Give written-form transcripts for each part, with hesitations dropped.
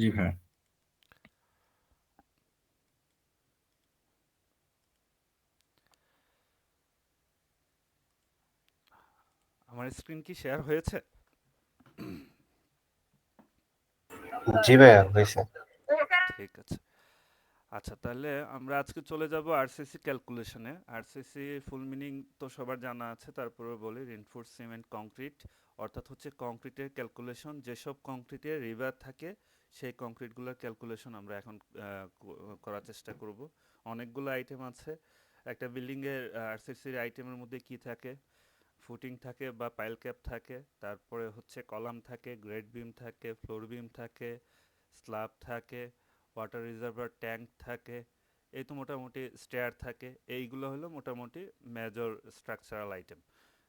জি ভাইয়া। আমার স্ক্রিন কি শেয়ার হয়েছে? জি ভাইয়া হয়েছে। ঠিক আছে। আচ্ছা, তাহলে আমরা আজকে চলে যাব আরসিসি ক্যালকুলেশনে। আরসিসি ফুল মিনিং তো সবার জানা আছে, তারপরেও বলি। রিনফোর্স সিমেন্ট কংক্রিট, অর্থাৎ হচ্ছে কংক্রিটের ক্যালকুলেশন। যেসব কংক্রিটে রিভার থাকে সেই কংক্রিটগুলোর ক্যালকুলেশন আমরা এখন করার চেষ্টা করব। অনেকগুলো আইটেম আছে একটা বিল্ডিংয়ের। আরসিসির আইটেমের মধ্যে কি থাকে? ফুটিং থাকে বা পাইল ক্যাপ থাকে, তারপরে হচ্ছে কলাম থাকে, গ্রেড বিম থাকে, ফ্লোর বিম থাকে, স্ল্যাব থাকে, ওয়াটার রিজার্ভার ট্যাঙ্ক থাকে, এই তো মোটামুটি স্টেয়ার থাকে। এইগুলো হলো মোটামুটি মেজর স্ট্রাকচারাল আইটেম।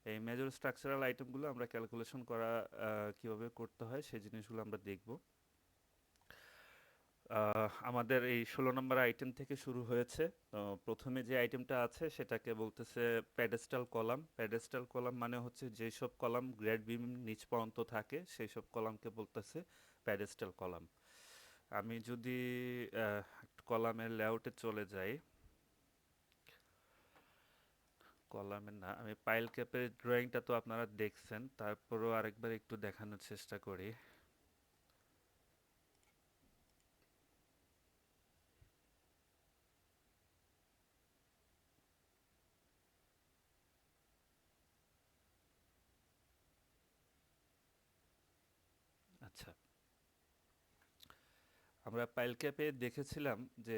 এই মেজর স্ট্রাকচারাল আইটেমগুলো আমরা ক্যালকুলেশন করা কিভাবে করতে হয় সেই জিনিসগুলো আমরা দেখব। আমাদের এই ১৬ নম্বর আইটেম থেকে শুরু হয়েছে। প্রথমে যে আইটেমটা আছে সেটাকে বলতেছে প্যাডেস্টাল কলাম। প্যাডেস্টাল কলাম মানে হচ্ছে যেসব কলাম গ্রেড বিম নিচ পর্যন্ত থাকে সেই সব কলামকে বলতেছে প্যাডেস্টাল কলাম। আমি যদি কলামের লেআউটে চলে যাই, কলামের না, আমি পাইল ক্যাপের ড্রয়িংটা তো আপনারা দেখছেন, তারপরেও আরেকবার একটু দেখানোর চেষ্টা করি। আচ্ছা, আমরা পাইল ক্যাপে দেখেছিলাম যে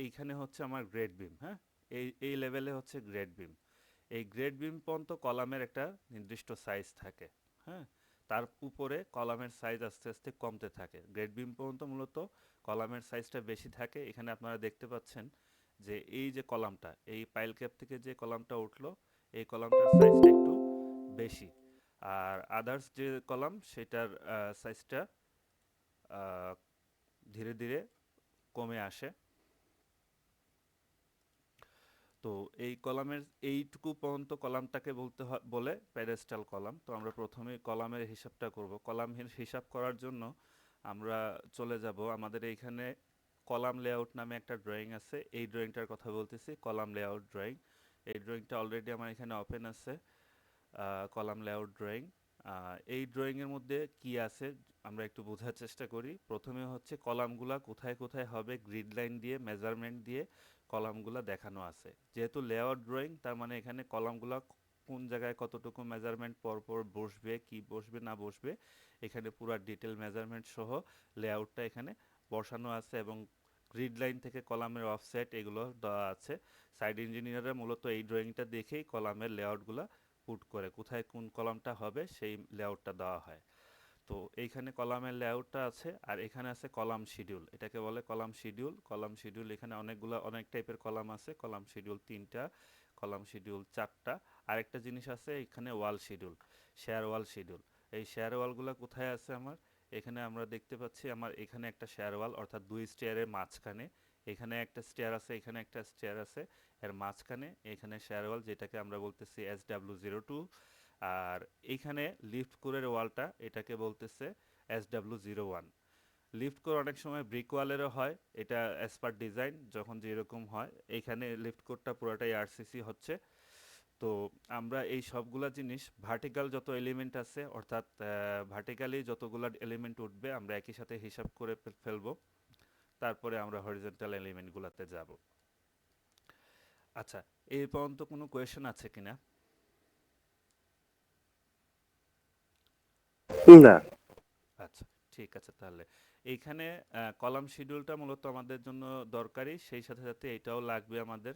এইখানে হচ্ছে আমার গ্রেড বিম, হ্যাঁ, এই লেভেলে হচ্ছে গ্রেড বিম। এই গ্রেড বিম পর্যন্ত কলামের একটা নির্দিষ্ট সাইজ থাকে, হ্যাঁ। তার উপরে কলামের সাইজ আস্তে আস্তে কমতে থাকে। গ্রেড বিম পর্যন্ত মূলত কলামের সাইজটা বেশি থাকে। এখানে আপনারা দেখতে পাচ্ছেন যে এই যে কলামটা, এই পাইল ক্যাপ থেকে যে কলামটা উঠলো, এই কলামটার সাইজটা একটু বেশি। আর আদার্স যে কলাম সেটার সাইজটা ধীরে ধীরে কমে আসে। তো এই কলামের এইটুকু পর্যন্ত কলামটাকে বলে প্যাডেস্টাল কলাম। তো আমরা প্রথমে কলামের হিসাবটা করব। কলামের হিসাব করার জন্য আমরা চলে যাব আমাদের এইখানে কলাম লেআউট নামে একটা ড্রয়িং আছে। এই ড্রয়িংটার কথা বলতেছি, কলাম লেআউট ড্রয়িং। এই ড্রয়িংটা অলরেডি আমার এখানে ওপেন আছে, কলাম লেআউট ড্রয়িং। এই ড্রয়িংয়ের মধ্যে কি আছে আমরা একটু বোঝার চেষ্টা করি। প্রথমে হচ্ছে কলামগুলা কোথায় কোথায় হবে গ্রিড লাইন দিয়ে মেজারমেন্ট দিয়ে কলামগুলা দেখানো আছে। যেহেতু লেআউট ড্রয়িং, তার মানে এখানে কলামগুলা কোন জায়গায় কতটুকু মেজারমেন্ট পর পর বসবে, কি বসবে না বসবে, এখানে পুরো ডিটেল মেজারমেন্ট সহ লেআউটটা এখানে বসানো আছে। এবং গ্রিড লাইন থেকে কলামের অফসেট এগুলো দেওয়া আছে। সাইড ইঞ্জিনিয়াররা মূলত এই ড্রয়িংটা দেখেই কলামের লেআউটগুলা পুট করে, কোথায় কোন কলামটা হবে সেই লেআউটটা দেওয়া হয়। তো এইখানে কলামের লেআউটটা আছে, আর এখানে আছে কলাম শিডিউল। এটাকে বলে কলাম শিডিউল। কলাম শিডিউল এখানে অনেক টাইপের কলাম আছে। কলাম শিডিউল ৩টা, কলাম শিডিউল 4টা। আরেকটা জিনিস আছে এখানে ওয়াল শিডিউল, শেয়ার ওয়াল শিডিউল। এই শেয়ার ওয়ালগুলো কোথায় আছে আমার? এখানে আমরা দেখতে পাচ্ছি আমার এখানে একটা শেয়ার ওয়াল, অর্থাৎ দুই স্টেয়ারের মাঝখানে। এখানে একটা স্টেয়ার আছে, এখানে একটা স্টেয়ার আছে, এর মাঝখানে এখানে শেয়ার ওয়াল, যেটাকে আমরা বলতেছি SW02। আর এইখানে লিফট কোরের ওয়ালটা, এটাকে বলতেছে SW01। লিফট কোর অনেক সময় ব্রিক ওয়ালেরও হয়, এটা অ্যাজ পার ডিজাইন যখন যেরকম হয়। এইখানে লিফট কোরটা পুরোটাই আরসিসি হচ্ছে। তো আমরা এই সবগুলা জিনিস, ভার্টিক্যাল যত এলিমেন্ট আছে, অর্থাৎ ভার্টিক্যালি যতগুলা এলিমেন্ট উঠবে আমরা একই সাথে হিসাব করে ফেলবো। তারপরে আমরা হরিজন্টাল এলিমেন্টগুলোতে যাব। আচ্ছা, এই পর্যন্ত কোনো কোয়েশ্চেন আছে কিনা? না। আচ্ছা, ঠিক আছে তাহলে। এইখানে কলাম শিডিউলটা মূলত আমাদের জন্য দরকারি, সেই সাথে সাথে এটাও লাগবে আমাদের।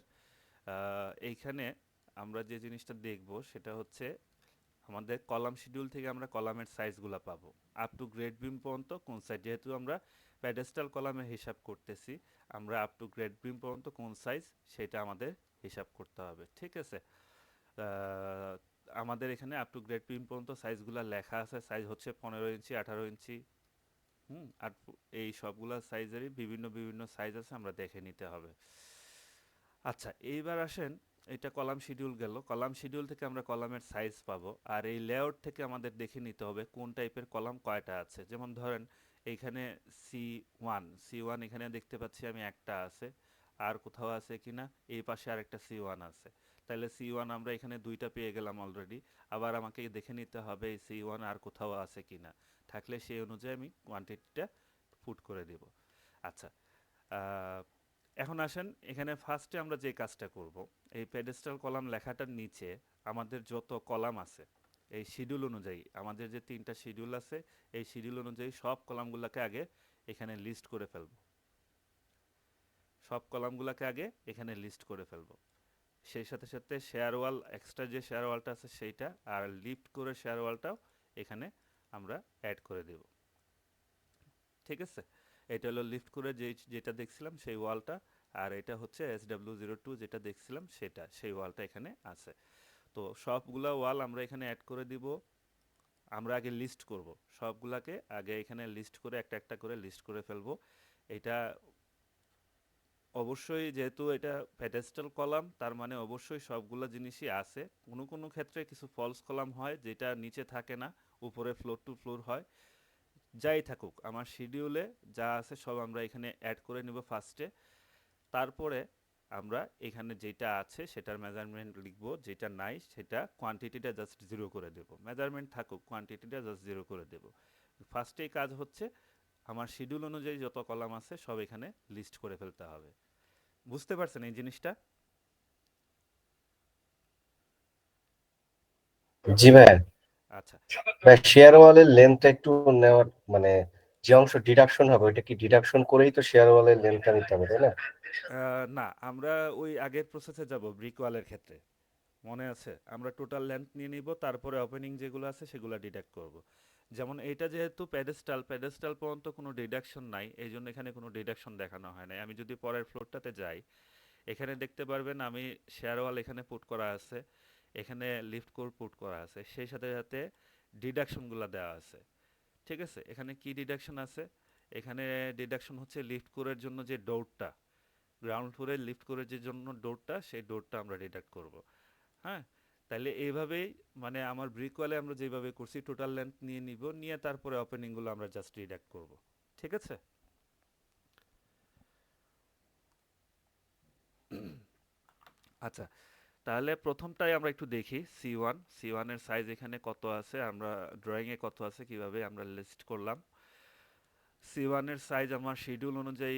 এইখানে আমরা যে জিনিসটা দেখব সেটা হচ্ছে আমাদের কলাম শিডিউল থেকে আমরা কলামের সাইজগুলো পাবো। আপ টু গ্রেড বিম পর্যন্ত কোন সাইজ, যেহেতু আমরা প্যাডেস্টাল কলামের হিসাব করতেছি, আমরা আপ টু গ্রেড বিম পর্যন্ত কোন সাইজ সেটা আমাদের হিসাব করতে হবে, ঠিক আছে। আহ, আমাদের এখানে আপ টু গ্রেড বিম পর্যন্ত সাইজগুলো লেখা আছে। সাইজ হচ্ছে 15 ইঞ্চি, 18 ইঞ্চি, আর এই সবগুলা সাইজেরই বিভিন্ন বিভিন্ন সাইজ আছে, আমরা দেখে নিতে হবে। আচ্ছা, এইবার আসেন এটা কলাম শিডিউল গেল। কলাম শিডিউল থেকে আমরা কলামের সাইজ পাবো। আর এই লেআউট থেকে আমাদের দেখে নিতে হবে কোন টাইপের কলাম কয়টা আছে। যেমন ধরেন এইখানে সি ওয়ান এখানে দেখতে পাচ্ছি আমি একটা আছে। আর কোথাও আছে কিনা, এই পাশে আরেকটা সি ওয়ান আছে। তাহলে সি ওয়ান আমরা এখানে দুইটা পেয়ে গেলাম অলরেডি। আবার আমাকে দেখে নিতে হবে এই সি ওয়ান আর কোথাও আছে কিনা। থাকলে সেই অনুযায়ী আমি কোয়ান্টিটিটা পুট করে দেব। আচ্ছা, আহ, এখন আসেন এখানে ফার্স্টে আমরা যে কাজটা করব, এই পেডেস্টাল কলাম লেখাটার নিচে আমাদের যত কলাম আছে এই শিডিউল অনুযায়ী, আমাদের যে তিনটা শিডিউল আছে এই শিডিউল অনুযায়ী সব কলামগুলোকে আগে এখানে লিস্ট করে ফেলব। সব কলামগুলোকে আগে এখানে লিস্ট করে ফেলব। সেই সাথে সাথে শেয়ার ওয়াল, এক্সট্রা যে শেয়ার ওয়ালটা আছে সেইটা, আর লিফট করে শেয়ার ওয়ালটাও এখানে আমরা অ্যাড করে দেব। ঠিক আছে, এটা হলো লিফট করে যেটা দেখছিলাম সেই ওয়ালটা। আর এটা হচ্ছে SW02 যেটা দেখছিলাম সেটা, সেই ওয়ালটা এখানে আছে। তো সবগুলা ওয়াল আমরা এখানে অ্যাড করে দিব। আমরা আগে লিস্ট করব, সবগুলাকে আগে এখানে লিস্ট করে একটা একটা করে লিস্ট করে ফেলবো। এটা অবশ্যই, যেহেতু এটা প্যাডেস্টাল কলাম তার মানে অবশ্যই সবগুলা জিনিসই আছে। কোনো কোনো ক্ষেত্রে কিছু ফলস কলাম হয় যেটা নিচে থাকে না, উপরে ফ্লোর টু ফ্লোর হয়। যাই থাকুক, আমার শিডিউলে যা আছে সব আমরা এখানে অ্যাড করে নেব ফার্স্টে। তারপরে আমরা এখানে যেটা আছে সেটার মেজারমেন্ট লিখব, যেটা নাই সেটা কোয়ান্টিটিটা জাস্ট জিরো করে দেব। মেজারমেন্ট থাকুক, কোয়ান্টিটিটা জাস্ট জিরো করে দেব। ফার্স্টেই কাজ হচ্ছে আমার শিডিউল অনুযায়ী যত কলাম আছে সব এখানে লিস্ট করে ফেলতে হবে। বুঝতে পারছেন এই জিনিসটা? জি ভাইয়া। আচ্ছা। ভাই শেয়ার ওয়ালের লেন্থটা একটু নেওয়ার মানে যে অংশ ডিডাকশন হবে ওইটা কি ডিডাকশন করেই তো শেয়ার ওয়ালের লেন্থটা নিতে হবে, তাই না? না, আমরা ওই আগের প্রসেসে যাব ব্রিক ওয়ালের ক্ষেত্রে। মনে আছে? আমরা টোটাল লেন্থ নিয়ে নিব, তারপরে ওপেনিং যেগুলো আছে সেগুলো ডিডাক্ট করব। যেমন এইটা যেহেতু প্যাডেস্টাল পর্যন্ত কোনো ডিডাকশন নাই, এই জন্য এখানে কোনো ডিডাকশন দেখানো হয় নাই। আমি যদি পরের ফ্লোরটাতে যাই, এখানে দেখতে পারবেন আমি শেয়ার ওয়াল এখানে পুট করা আছে, এখানে লিফট কোর পুট করা আছে, সেই সাথে সাথে ডিডাকশনগুলো দেওয়া আছে। ঠিক আছে, এখানে কি ডিডাকশন আছে? এখানে ডিডাকশন হচ্ছে লিফট কোরের জন্য যে ডোরটা, গ্রাউন্ড ফ্লোরে লিফট কোরের যে জন্য ডোরটা, সেই ডোরটা আমরা ডিডাক্ট করব। হ্যাঁ, তাইলে এইভাবেই, মানে আমার ব্রিক ওয়ালে আমরা যেভাবে করছি টোটাল লেন্থ নিয়ে নিব, নিয়ে তারপরে ওপেনিংগুলো আমরা জাস্ট ডিডাক্ট করব। ঠিক আছে? আচ্ছা, তাহলে প্রথমটাই আমরা একটু দেখি। সি ওয়ানের সাইজ এখানে কত আছে, আমরা ড্রয়িংয়ে কত আছে কিভাবে আমরা লিস্ট করলাম। সি ওয়ানের সাইজ আমার শিডিউল অনুযায়ী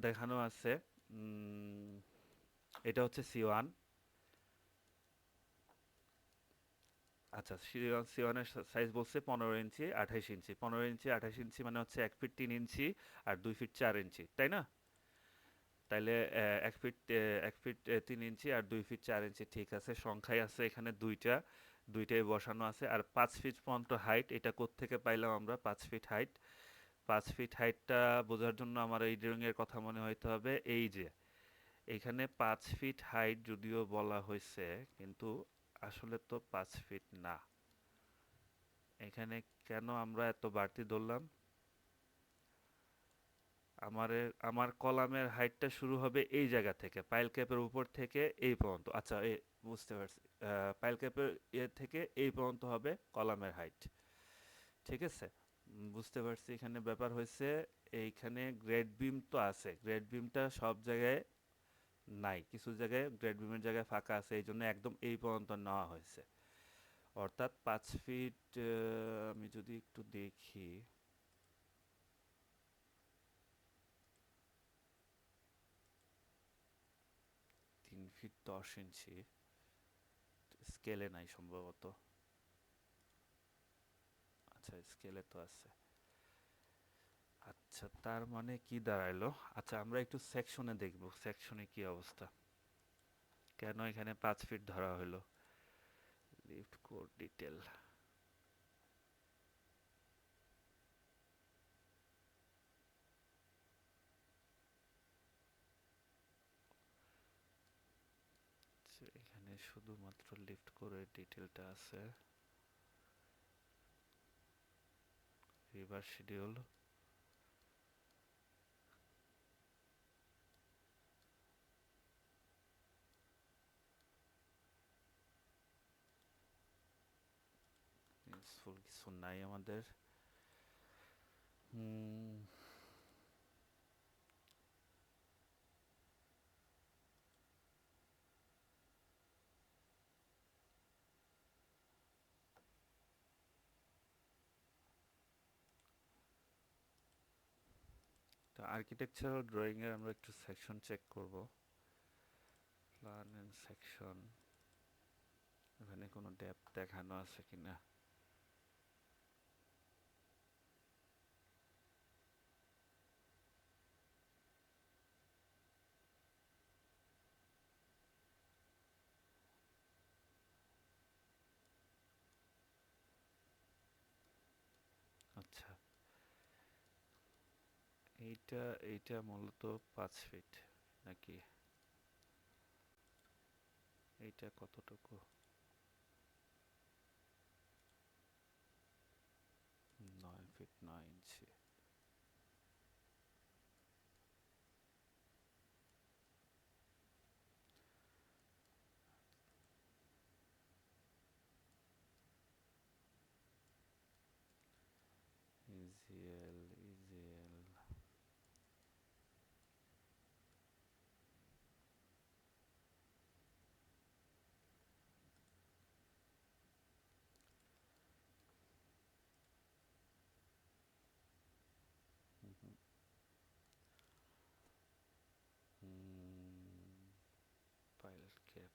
দেখানো আছে। উম, এটা হচ্ছে সি ওয়ান। আচ্ছা, সি ওয়ানের সাইজ বলছে 15 ইঞ্চি 28 ইঞ্চি। 15 ইঞ্চি 28 ইঞ্চি মানে হচ্ছে 1 ফিট 3 ইঞ্চি আর 2 ফিট 4 ইঞ্চি, তাই না? তাইলে 1 ফিট 3 ইঞ্চি আর 2 ফিট 4 ইঞ্চি, ঠিক আছে। সংখ্যায় আছে এখানে দুইটা, দুইটাই বসানো আছে। আর 5 ফিট পর্যন্ত হাইট, এটা কোত্থেকে পাইলাম আমরা 5 ফিট হাইট? 5 ফিট হাইটটা বোঝার জন্য আমার এই ড্রয়িংয়ের কথা মনে হইতে হবে। এই যে এখানে 5 ফিট হাইট যদিও বলা হয়েছে, কিন্তু আসলে তো 5 ফিট না। এখানে কেন আমরা এত বাড়তি ধরলাম? আমার কলামের হাইটটা শুরু হবে এই জায়গা থেকে, পাইল ক্যাপের উপর থেকে এই পর্যন্ত। আচ্ছা, বুঝতে পারছি। পাইল ক্যাপের থেকে এই পর্যন্ত হবে কলামের হাইট। ঠিক আছে, বুঝতে পারছি। এখানে ব্যাপার হয়েছে, এইখানে গ্রেড বিম তো আছে, গ্রেড বিমটা সব জায়গায় নাই, কিছু জায়গায় গ্রেড বিমের জায়গায় ফাঁকা আছে, এই জন্য একদম এই পর্যন্ত নেওয়া হয়েছে। অর্থাৎ 5 ফিট, আমি যদি একটু দেখি, 3 ফিট 10 ইঞ্চি, স্কেলে নাই সম্ভবত। আচ্ছা, স্কেলে তো আছে। আচ্ছা, তার মানে কি দাঁড়াইলো? আচ্ছা, আমরা একটু সেকশনে দেখব, সেকশনে কি অবস্থা, কেন এখানে 5 ফিট ধরা হলো। লিফট কোড ডিটেল, এখানে শুধুমাত্র লিফট কোডের ডিটেলটা আছে। রিভার শিডিউল, ইউজফুল কিছু নাই আমাদের। হুম, তো আর্কিটেকচারাল ড্রয়িং এর আমরা একটু সেকশন চেক করব। প্ল্যান এন্ড সেকশন, এখানে কোনো ডেপথ দেখানো আছে কিনা। আচ্ছা, এইটা এইটা মূলত 5 ফিট নাকি? এইটা কতটুকু? 9 feet 9 inch. EGL EGL pilot cap,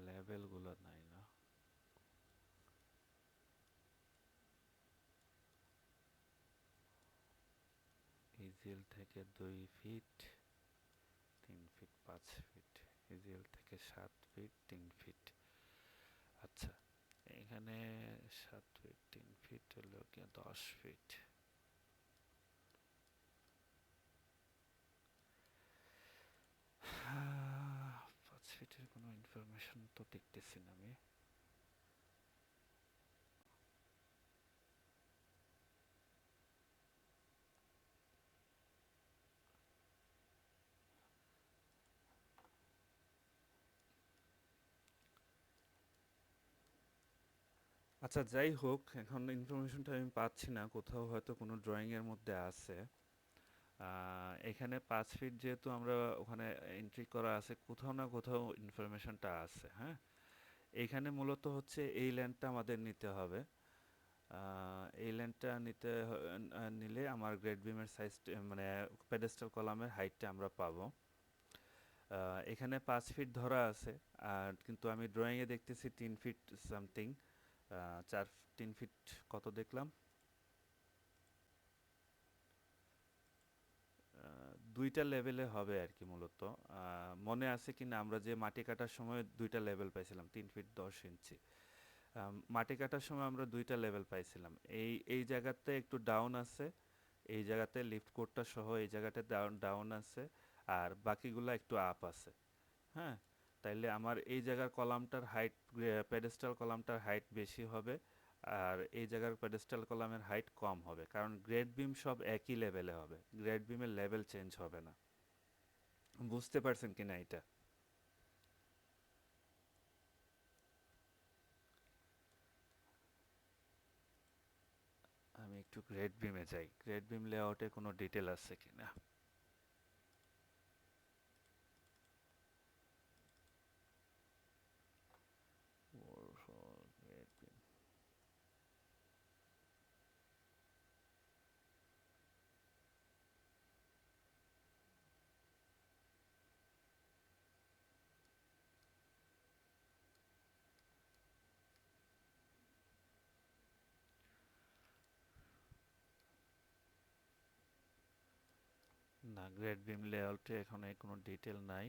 level গুলো নাই না? ইজিএল থেকে 2 ফিট, 3 ফিট 5 ফিট, ইজিএল থেকে 7 ফিট 3 ফিট। আচ্ছা, এখানে 7 ফিট 3 ফিট হলো কি 10 ফিট। 5 ফিটের কোনো ইনফরমেশন তো দেখতেছি না আমি। আচ্ছা, যাই হোক, এখন ইনফরমেশনটা আমি পাচ্ছি না, কোথাও হয়তো কোনো ড্রয়িং এর মধ্যে আছে। এখানে 5 ফিট যেহেতু আমরা ওখানে এন্ট্রি করা আছে, কোথাও না কোথাও ইনফরমেশনটা আছে। হ্যাঁ, এইখানে মূলত হচ্ছে এই ল্যান্ডটা আমাদের নিতে হবে। এই ল্যান্ডটা নিলে আমার গ্রেড বিমের সাইজ, মানে পেডেস্টাল কলামের হাইটটা আমরা পাবো। এখানে 5 ফিট ধরা আছে, আর কিন্তু আমি ড্রয়িংয়ে দেখতেছি 3 ফিট সামথিং। 3 ফিট কত দেখলাম, দুইটা লেভেলে হবে আর কি মূলত। মনে আছে কি না, আমরা যে মাটি কাটার সময় দুইটা লেভেল পাইছিলাম, 3 ফিট 10 ইঞ্চি। মাটি কাটার সময় আমরা দুইটা লেভেল পাইছিলাম। এই এই জায়গাতে একটু ডাউন আছে, এই জায়গাতে লিফট কোডটা সহ এই জায়গাতে ডাউন ডাউন আছে, আর বাকিগুলা একটু আপ আছে। হ্যাঁ, তাইলে আমার এই জায়গার কলামটার হাইট, পেডেস্টাল কলামটার হাইট বেশি হবে, আর এই জায়গার পেডেস্টাল কলামের হাইট কম হবে, কারণ গ্রেড বিম সব একই লেভেলে হবে, গ্রেড বিমের লেভেল চেঞ্জ হবে না। বুঝতে পারছেন কিনা এটা? আমি একটু গ্রেড বিমে যাই, গ্রেড বিম লেআউটে কোনো ডিটেল আছে কিনা। গ্রেড বিম, না, গ্রেড বিম লেআউটে এখানে কোনো ডিটেল নাই।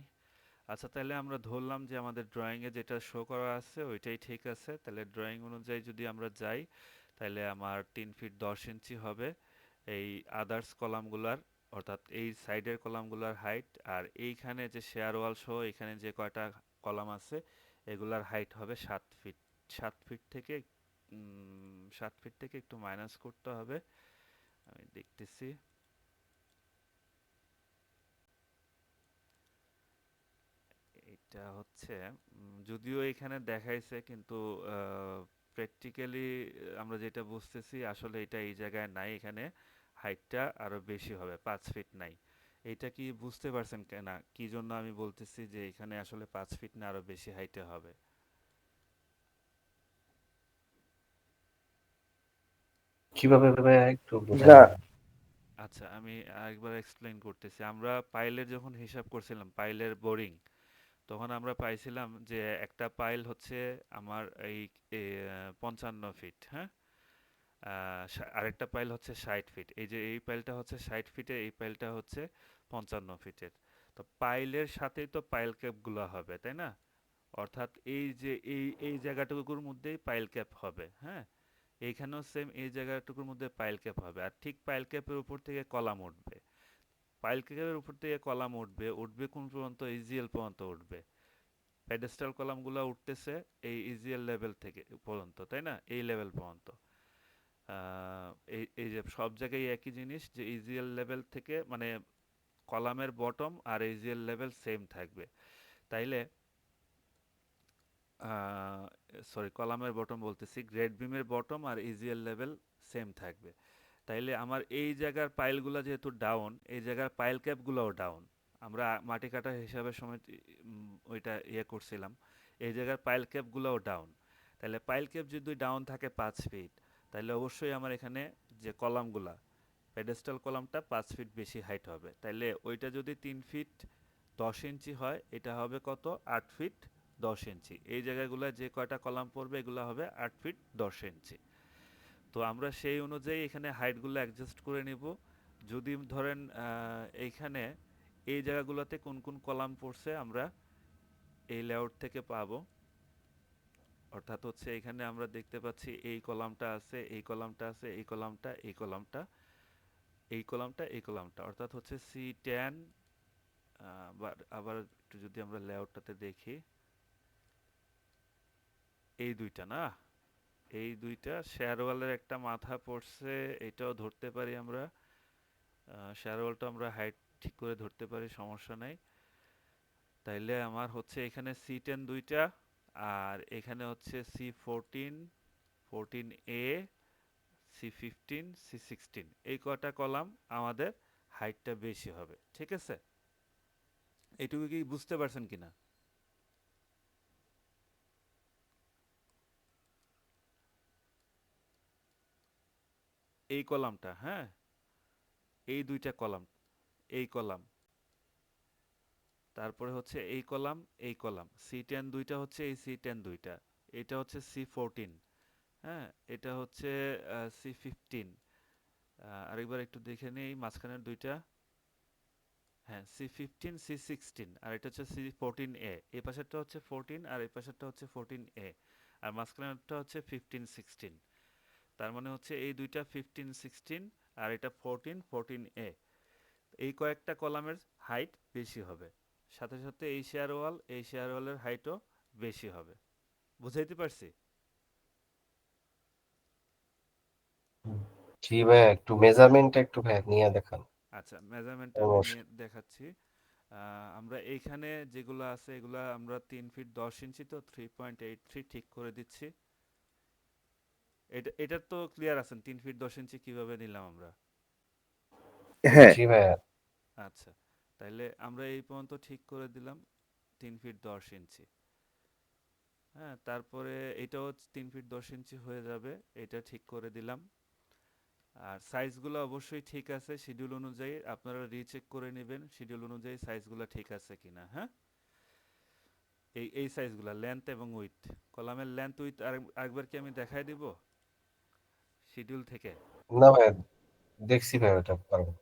আচ্ছা, তাহলে আমরা ধরলাম যে আমাদের ড্রয়িংয়ে যেটা শো করা আছে ওইটাই ঠিক আছে। তাহলে ড্রয়িং অনুযায়ী যদি আমরা যাই, তাহলে আমার 3 ফিট 10 ইঞ্চি হবে এই আদার্স কলামগুলার, অর্থাৎ এই সাইডের কলামগুলার হাইট। আর এইখানে যে শেয়ার ওয়াল সহ এখানে যে কয়টা কলাম আছে এগুলার হাইট হবে 7 ফিট। 7 ফিট থেকে 7 ফিট থেকে একটু মাইনাস করতে হবে, আমি দেখতেছি। এটা হচ্ছে যদিও এখানে দেখাইছে কিন্তু প্র্যাকটিক্যালি আমরা যেটা বুঝতেছি আসলে এটা এই জায়গায় নাই, এখানে হাইটটা আরো বেশি হবে, 5 ফিট নাই। এটা কি বুঝতে পারছেন না কি জন্য আমি বলতেছি যে এখানে আসলে 5 ফিট না আরো বেশি হাইটে হবে? কিভাবে ভাইয়া একটু বোঝান। না, আচ্ছা, আমি আরেকবার এক্সপ্লেইন করতেছি। আমরা পাইলের যখন হিসাব করছিলাম, পাইলের বোরিং, তখন আমরা পাইছিলাম যে একটা পাইল হচ্ছে আমার এই 55 ফিট, হ্যাঁ, আরেকটা পাইল হচ্ছে 60 ফিট। এই যে এই পাইলটা হচ্ছে 60 ফিটের, এই পাইলটা হচ্ছে 55 ফিটের। তো পাইলের সাথেই তো পাইল ক্যাপগুলো হবে, তাই না? অর্থাৎ এই যে এই জায়গাটুকুর মধ্যেই পাইল ক্যাপ হবে, হ্যাঁ। এইখানেও সেম এই জায়গাটুকুর মধ্যে পাইল ক্যাপ হবে, আর ঠিক পাইল ক্যাপের উপর থেকে কলাম উঠবে। পাইল ক্যাপের উপর থেকে কলাম উঠবে, উঠবে কোন পর্যন্ত? ইজিএল পর্যন্ত উঠবে। প্যাডেস্টাল কলামগুলো উঠতেছে এই ইজিএল লেভেল থেকে পর্যন্ত, তাই না? এই লেভেল পর্যন্ত। এই এই যে সব জায়গায় একই জিনিস, যে ইজিএল লেভেল থেকে মানে কলামের বটম আর ইজিএল লেভেল সেম থাকবে। তাইলে সরি, কলামের বটম বলতেছি, গ্রেড বিমের বটম আর ইজিএল লেভেল সেম থাকবে। তাইলে আমার এই জায়গার পাইলগুলো যেহেতু ডাউন, এই জায়গার পাইল ক্যাপগুলোও ডাউন। আমরা মাটি কাটার হিসাবের সময় ওইটা ইয়ে করছিলাম, এই জায়গার পাইল ক্যাপগুলোও ডাউন। তাহলে পাইল ক্যাপ যদি ডাউন থাকে 5 ফিট, তাহলে অবশ্যই আমার এখানে যে কলামগুলা, পেডেস্টাল কলামটা 5 ফিট বেশি হাইট হবে। তাইলে ওইটা যদি 3 ফিট 10 ইঞ্চি হয়, এটা হবে কত? 8 ফিট 10 ইঞ্চি। এই জায়গাগুলো যে কয়টা কলাম পড়বে এগুলো হবে 8 ফিট 10 ইঞ্চি। তো আমরা সেই অনুযায়ী এখানে হাইটগুলো অ্যাডজাস্ট করে নিব। যদি ধরেন এইখানে এই জায়গাগুলোতে কোন কোন কলাম পড়ছে আমরা এই লেআউট থেকে পাবো। অর্থাৎ হচ্ছে এখানে আমরা দেখতে পাচ্ছি এই কলামটা আছে, এই কলামটা আছে, এই কলামটা, এই কলামটা, এই কলামটা, এই কলামটা, অর্থাৎ হচ্ছে C10। আবার একটু যদি আমরা লেআউটটাতে দেখি, এই দুইটা না, এই দুইটা শেয়ারওয়ালের একটা মাথা পড়ছে, এটাও ধরতে পারি আমরা। শেয়ারওয়ালটা আমরা হাইট ঠিক করে ধরতে পারি, সমস্যা নাই। তাইলে আমার হচ্ছে এখানে C10 দুইটা, আর এখানে হচ্ছে C14 14A C15 C16, এই কয়টা কলাম আমাদের হাইটটা বেশি হবে, ঠিক আছে? এইটুকু কি বুঝতে পারছেন কিনা? এই কলামটা, হ্যাঁ, এই দুইটা কলাম, এই কলাম, তারপরে হচ্ছে এই কলাম, এই কলাম, C10 দুইটা হচ্ছে এই C10 দুইটা, এটা হচ্ছে C14, হ্যাঁ, এটা হচ্ছে C15। আরেকবার একটু দেখে নেই মাঝখানের দুইটা, হ্যাঁ, C15 C16, আর এটা হচ্ছে C14A। এই পাশেরটা হচ্ছে 14 আর এই পাশেরটা হচ্ছে 14A, আর মাঝখানেরটা হচ্ছে 15 16। তার মানে হচ্ছে এই দুইটা 15 16, আর এটা 14 14A। এই কয়েকটা কলামের হাইট বেশি হবে, সাথে সাথে এই শেয়ার ওয়ালের হাইটও বেশি হবে। বুঝাইতে পারছি? জি ভাইয়া, একটু মেজারমেন্ট একটু ভাইয়া নিয়ে দেখান। আচ্ছা, মেজারমেন্ট আমি নিয়ে দেখাচ্ছি। আমরা এইখানে যেগুলো আছে এগুলো আমরা 3 ফিট 10 ইঞ্চি, তো 3.83 ঠিক করে দিচ্ছি। এটা তো ক্লিয়ার আছেন 3 ফিট 10 ইঞ্চি কিভাবে নিলাম আমরা? হ্যাঁ, জি ভাইয়া। আচ্ছা, তাইলে আমরা এই পর্যন্ত ঠিক করে দিলাম 3 ফিট 10 ইঞ্চি। হ্যাঁ, তারপরে এটাও 3 ফিট 10 ইঞ্চি হয়ে যাবে, এটা ঠিক করে দিলাম। আর সাইজগুলো অবশ্যই ঠিক আছে, শিডিউল অনুযায়ী আপনারা রিচেক করে নেবেন শিডিউল অনুযায়ী সাইজগুলো ঠিক আছে কিনা, হ্যাঁ। এই সাইজগুলো লেন্থ এবং উইথ, কলামের লেন্থ উইথ আরেকবার কি আমি দেখাই দিব শিডিউল থেকে? না ভাইয়া, দেখছি ভাইয়া, ওটা পারবো।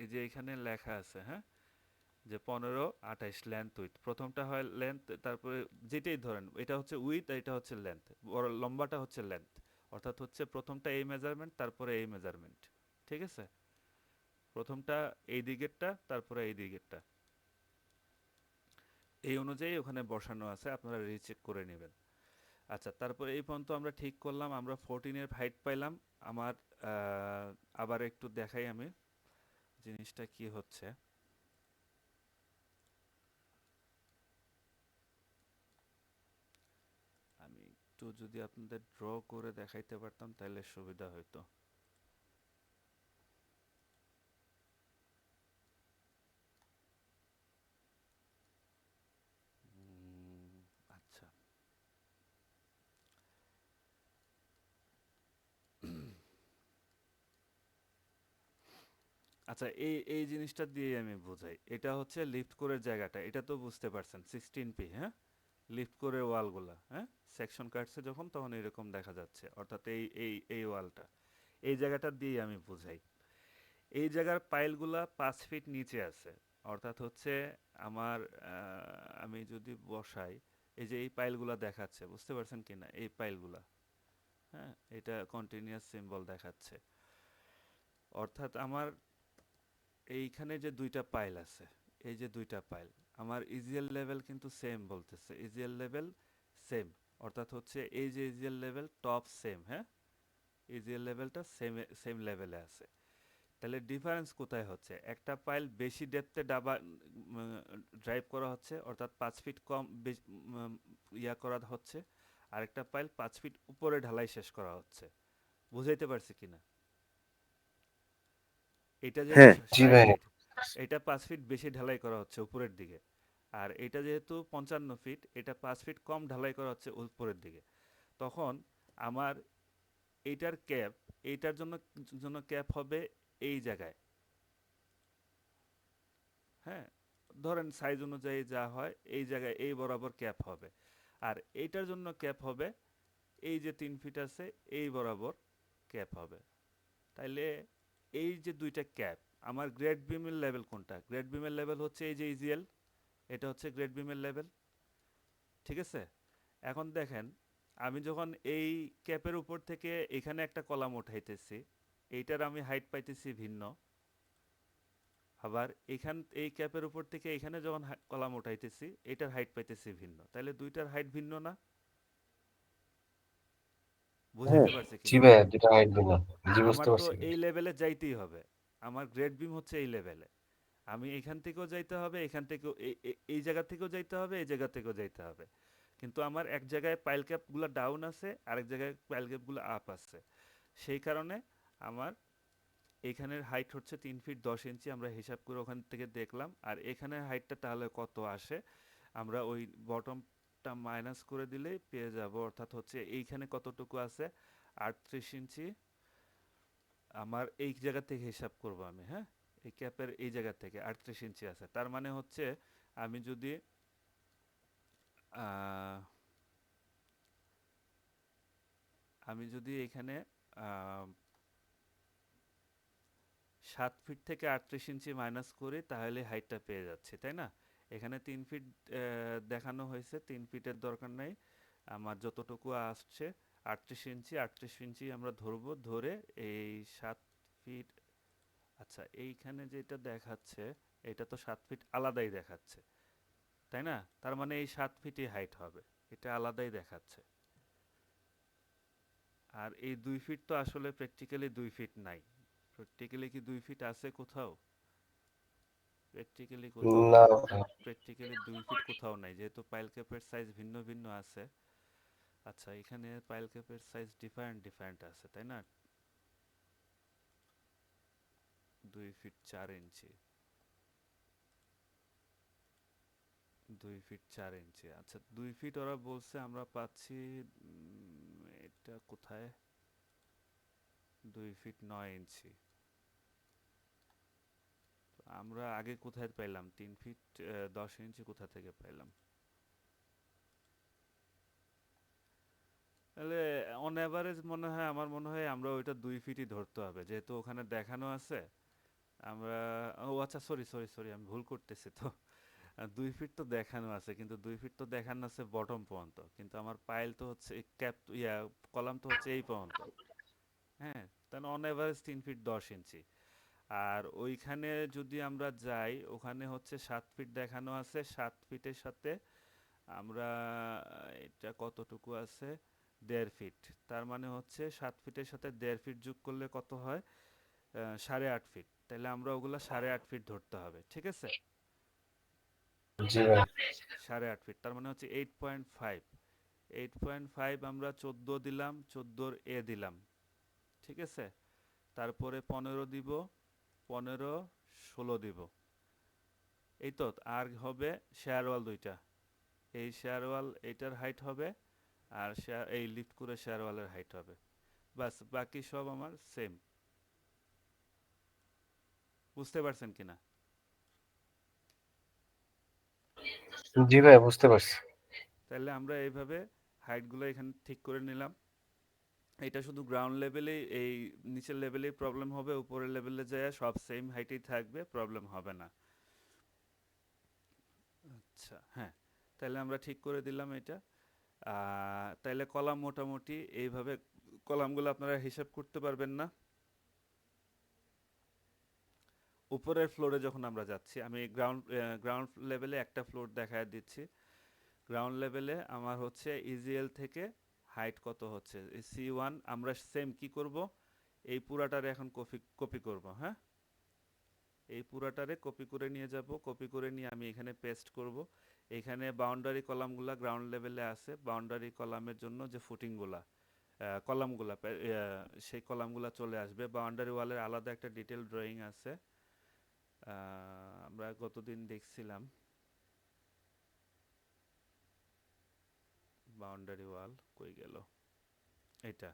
এই যে এখানে লেখা আছে, হ্যাঁ, যে 15 28 লেন্থ উইথ, প্রথমটা হয় লেন্থ, তারপরে যেটাই ধরেন, এটা হচ্ছে উইথ আর এটা হচ্ছে লেন্থ, বড় লম্বাটা হচ্ছে লেন্থ। অর্থাৎ হচ্ছে প্রথমটা এই মেজারমেন্ট, তারপরে এই মেজারমেন্ট, ঠিক আছে? প্রথমটা এই দিকেরটা, তারপরে এই দিকেরটা, এই অনুযায়ী ওখানে বসানো আছে, আপনারা রিচেক করে নেবেন। আচ্ছা, তারপরে এই পর্যন্ত আমরা ঠিক করলাম, আমরা 14 এর হাইট পাইলাম। আমার আবার একটু দেখাই আমি জিনিসটা কি হচ্ছে। একটু যদি আপনাদের ড্র করে দেখাইতে পারতাম তাহলে সুবিধা হইতো। আচ্ছা, আচ্ছা, এই এই জিনিসটা দিয়ে আমি বোঝাই। এটা হচ্ছে লিফট করে জায়গাটা, এটা তো বুঝতে পারছেন 16p, হ্যাঁ? লিফট করে ওয়ালগুলা, হ্যাঁ, সেকশন কাটছে যখন তখন এরকম দেখা যাচ্ছে, অর্থাৎ এই ওয়ালটা, এই জায়গাটা দিয়ে আমি বুঝাই। এই জায়গার পাইলগুলা 5 ফিট নিচে আছে, অর্থাৎ হচ্ছে আমার আমি যদি বসাই, এই যে এই পাইলগুলা দেখাচ্ছে, বুঝতে পারছেন কিনা এই পাইলগুলা, হ্যাঁ, এটা কন্টিনিউয়াস সিম্বল দেখাচ্ছে, অর্থাৎ আমার এইখানে যে দুইটা পাইল আছে, এই যে দুইটা পাইল, আমার ইজিএল লেভেল কিন্তু সেম বলতেছে, ইজিএল লেভেল সেম, অর্থাৎ হচ্ছে এই যে ইজিএল লেভেল টপ সেম, হ্যাঁ, ইজিএল লেভেলটা সেম সেম লেভেলে আছে। তাহলে ডিফারেন্স কোথায় হচ্ছে? একটা পাইল বেশি ডেপথে ড্রাইভ করা হচ্ছে, অর্থাৎ 5 ফিট কম ইয়া করা হচ্ছে, আরেকটা পাইল 5 ফিট উপরে ঢালাই শেষ করা হচ্ছে। বুঝাইতে পারছি কিনা? এটা যেহেতু হ্যাঁ, জি 60 ভাই। ফিট এটা 5 ফিট বেশি ঢালাই করা হচ্ছে উপরের দিকে, আর এটা যেহেতু 55 ফিট, এটা 5 ফিট কম ঢালাই করা হচ্ছে উপরের দিকে। তখন আমার এইটার ক্যাপ, এইটার জন্য জন্য ক্যাপ হবে এই জায়গায়, হ্যাঁ, ধরেন সাইজ অনুযায়ী যা হয় এই জায়গায় এই বরাবর ক্যাপ হবে, আর এইটার জন্য ক্যাপ হবে এই যে 3 ফিট আছে এই বরাবর ক্যাপ হবে। তাইলে এই যে দুইটা ক্যাপ, আমার গ্রেড বিমের লেভেল কোনটা? গ্রেড বিমের লেভেল হচ্ছে এই যে ইজিএল, এটা হচ্ছে গ্রেড বিমের লেভেল, ঠিক আছে? এখন দেখেন, আমি যখন এই ক্যাপের উপর থেকে এখানে একটা কলাম উঠাইতেছি, এইটার আমি হাইট পাইতেছি ভিন্ন, আবার এই ক্যাপের উপর থেকে এখানে যখন কলাম উঠাইতেছি এটার হাইট পাইতেছি ভিন্ন, তাহলে দুইটার হাইট ভিন্ন না? হ্যাঁ, বুঝাইতে পারছি জি কিনা? ভাই, দুটা হাইট দিল। জি, বুঝতে আমার তো পারছি ভাই। এই লেভেলে যাইতেই হবে, আমার গ্রেড বিম হচ্ছে এই লেভেলে, আমি এখান থেকেও যাইতে হবে, এখান থেকেও এই জায়গা থেকেও যাইতে হবে, এই জায়গা থেকেও যাইতে হবে, কিন্তু আমার এক জায়গায় পাইল ক্যাপগুলো ডাউন আছে, আরেক জায়গায় পাইল ক্যাপগুলো আপ আছে, সেই কারণে আমার এখানের হাইট হচ্ছে 3 ফিট 10 ইঞ্চি, আমরা হিসাব করে ওখান থেকে দেখলাম, আর এখানের হাইটটা তাহলে কত আসে, আমরা ওই বটমটা মাইনাস করে দিলেই পেয়ে যাব, অর্থাৎ হচ্ছে এইখানে কতটুকু আছে, 38 ইঞ্চি, আমার এই জায়গা থেকে হিসাব করব আমি, হ্যাঁ, এই ক্যাপের এই জায়গা থেকে 38 ইঞ্চি আছে, তার মানে হচ্ছে আমি যদি আহ, আমি যদি এখানে 7 ফিট থেকে 38 ইঞ্চি মাইনাস করি তাহলে হাইটটা পেয়ে যাচ্ছে, তাই না? এখানে 3 ফিট দেখানো হয়েছে, 3 ফিটের দরকার নাই, আমার যতটুকু আসছে 38 ইঞ্চি, 38 ইঞ্চি আমরা ধরবো, ধরে এই 7 ফিট, আচ্ছা এইখানে যেটা দেখাচ্ছে এটা তো 7 ফিট আলাদাই দেখাচ্ছে, তাই না? তার মানে এই 7 ফিটই হাইট হবে, এটা আলাদাই দেখাচ্ছে, আর এই 2 ফিট তো আসলে প্র্যাকটিক্যালি 2 ফিট নাই, প্র্যাকটিক্যালি কি 2 ফিট আছে কোথাও? প্র্যাকটিক্যালি কোথাও না নাই, ভাই। প্র্যাকটিক্যালি 2 ফিট কোথাও নাই, যেহেতু পাইল ক্যাপের সাইজ ভিন্ন ভিন্ন আছে। আচ্ছা, এখানে পাইল ক্যাপের সাইজ ডিফারেন্ট ডিফারেন্ট আছে, তাই না? 2 ফিট 4 ইঞ্চি, 2 ফিট 4 ইঞ্চি, আচ্ছা 2 ফিট ওরা বলছে আমরা পাচ্ছি, এটা কোথায়, 2 ফিট 9 ইঞ্চি, আমরা আগে কোথায় পাইলাম 3 ফিট 10 ইঞ্চি কোথা থেকে পাইলাম? তাহলে অন অ্যাভারেজ মনে হয়, আমার মনে হয় আমরা ওইটা 2 ফিটই ধরতে হবে, যেহেতু ওখানে দেখানো আছে। আমরা, ও আচ্ছা, সরি সরি সরি, আমি ভুল করতেছি তো, 2 ফিট তো দেখানো আছে, কিন্তু 2 ফিট তো দেখানো আছে বটম পর্যন্ত, কিন্তু আমার পাইল তো হচ্ছে ক্যাপ, কলাম তো হচ্ছে এই পর্যন্ত, হ্যাঁ, তাহলে অন অ্যাভারেজ 3 ফিট 10 ইঞ্চি। আর ওইখানে যদি আমরা যাই, ওখানে হচ্ছে 7 ফিট দেখানো আছে, 7 ফিটের সাথে আমরা এটা কতটুকু আছে, 1.5 ফিট, তার মানে হচ্ছে 7 ফিটের সাথে 1.5 ফিট যোগ করলে কত হয়, 8.5 ফিট, তাহলে আমরা ওগুলা 8.5 ফিট ধরতে হবে, ঠিক আছে? জি ভাই। 8.5 ফিট তার মানে হচ্ছে 8.5, 8.5 আমরা 14 দিলাম, 14 এ দিলাম, ঠিক আছে। তারপরে 15 দিব, 15 16 দিব, এই তো। আর হবে শেয়ার ওয়াল দুইটা, এই শেয়ার ওয়াল এটার হাইট হবে, আর এই লিফট করে শেয়ার ওয়ালের হাইট হবে, বাস। বাকি সব আমার সেম। বুঝতে পারছেন কিনা? জি ভাই, বুঝতে পারছি। তাহলে আমরা এইভাবে হাইটগুলো এখানে ঠিক করে নিলাম। এটা শুধু গ্রাউন্ড লেভেলেই, এই নিচের লেভেলেই প্রবলেম হবে, উপরের লেভেলে যায় সব সেম হাইটেই থাকবে, প্রবলেম হবে না। আচ্ছা, হ্যাঁ, তাহলে আমরা ঠিক করে দিলাম এটা। তাইলে কলাম মোটামুটি এইভাবে, কলামগুলো আপনারা হিসাব করতে পারবেন না। উপরের ফ্লোরে যখন আমরা যাচ্ছি, আমি গ্রাউন্ড লেভেলে একটা ফ্লোর দেখায় দিচ্ছি। গ্রাউন্ড লেভেলে আমার হচ্ছে ইজিএল থেকে হাইট কত হচ্ছে, C1 আমরা সেম কি করব, এই পুরাটারে এখন কপি করব। হ্যাঁ, এই পুরাটারে কপি করে নিয়ে যাব, কপি করে নিয়ে আমি এখানে পেস্ট করব। এখানে বাউন্ডারি কলামগুলা গ্রাউন্ড লেভেলে আছে, বাউন্ডারি কলামের জন্য যে ফুটিংগুলা, কলামগুলা, সেই কলামগুলা চলে আসবে। বাউন্ডারি ওয়ালের আলাদা একটা ডিটেল ড্রয়িং আছে, আমরা গতদিন দেখছিলাম। বাউন্ডারি ওয়াল কই গেল, এটা।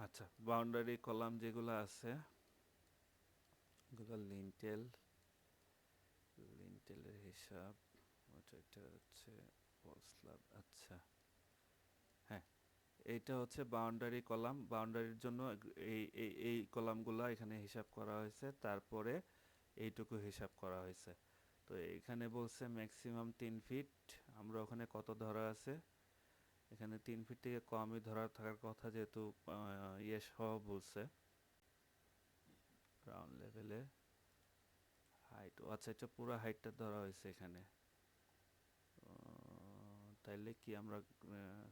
আচ্ছা, বাউন্ডারি কলাম যেগুলো আছে, এগুলো লিন্টেলের হিসাব, এটা হচ্ছে ওয়াল স্ল্যাব। আচ্ছা, হ্যাঁ, এইটা হচ্ছে বাউন্ডারি কলাম। বাউন্ডারির জন্য এই কলামগুলো এখানে হিসাব করা হয়েছে, তারপরে এইটুকু হিসাব করা হয়েছে। তো এখানে বলছে ম্যাক্সিমাম 3 ফিট, আমরা ওখানে কত ধরা আছে, এখানে 3 ফিট থেকে কমই ধরা থাকার কথা, যেহেতু ইয়ে সহ বলছে গ্রাউন্ড লেভেলে হাইট। আচ্ছা, এটা পুরো হাইটটা ধরা হয়েছে এখানে। তাইলে কি আমরা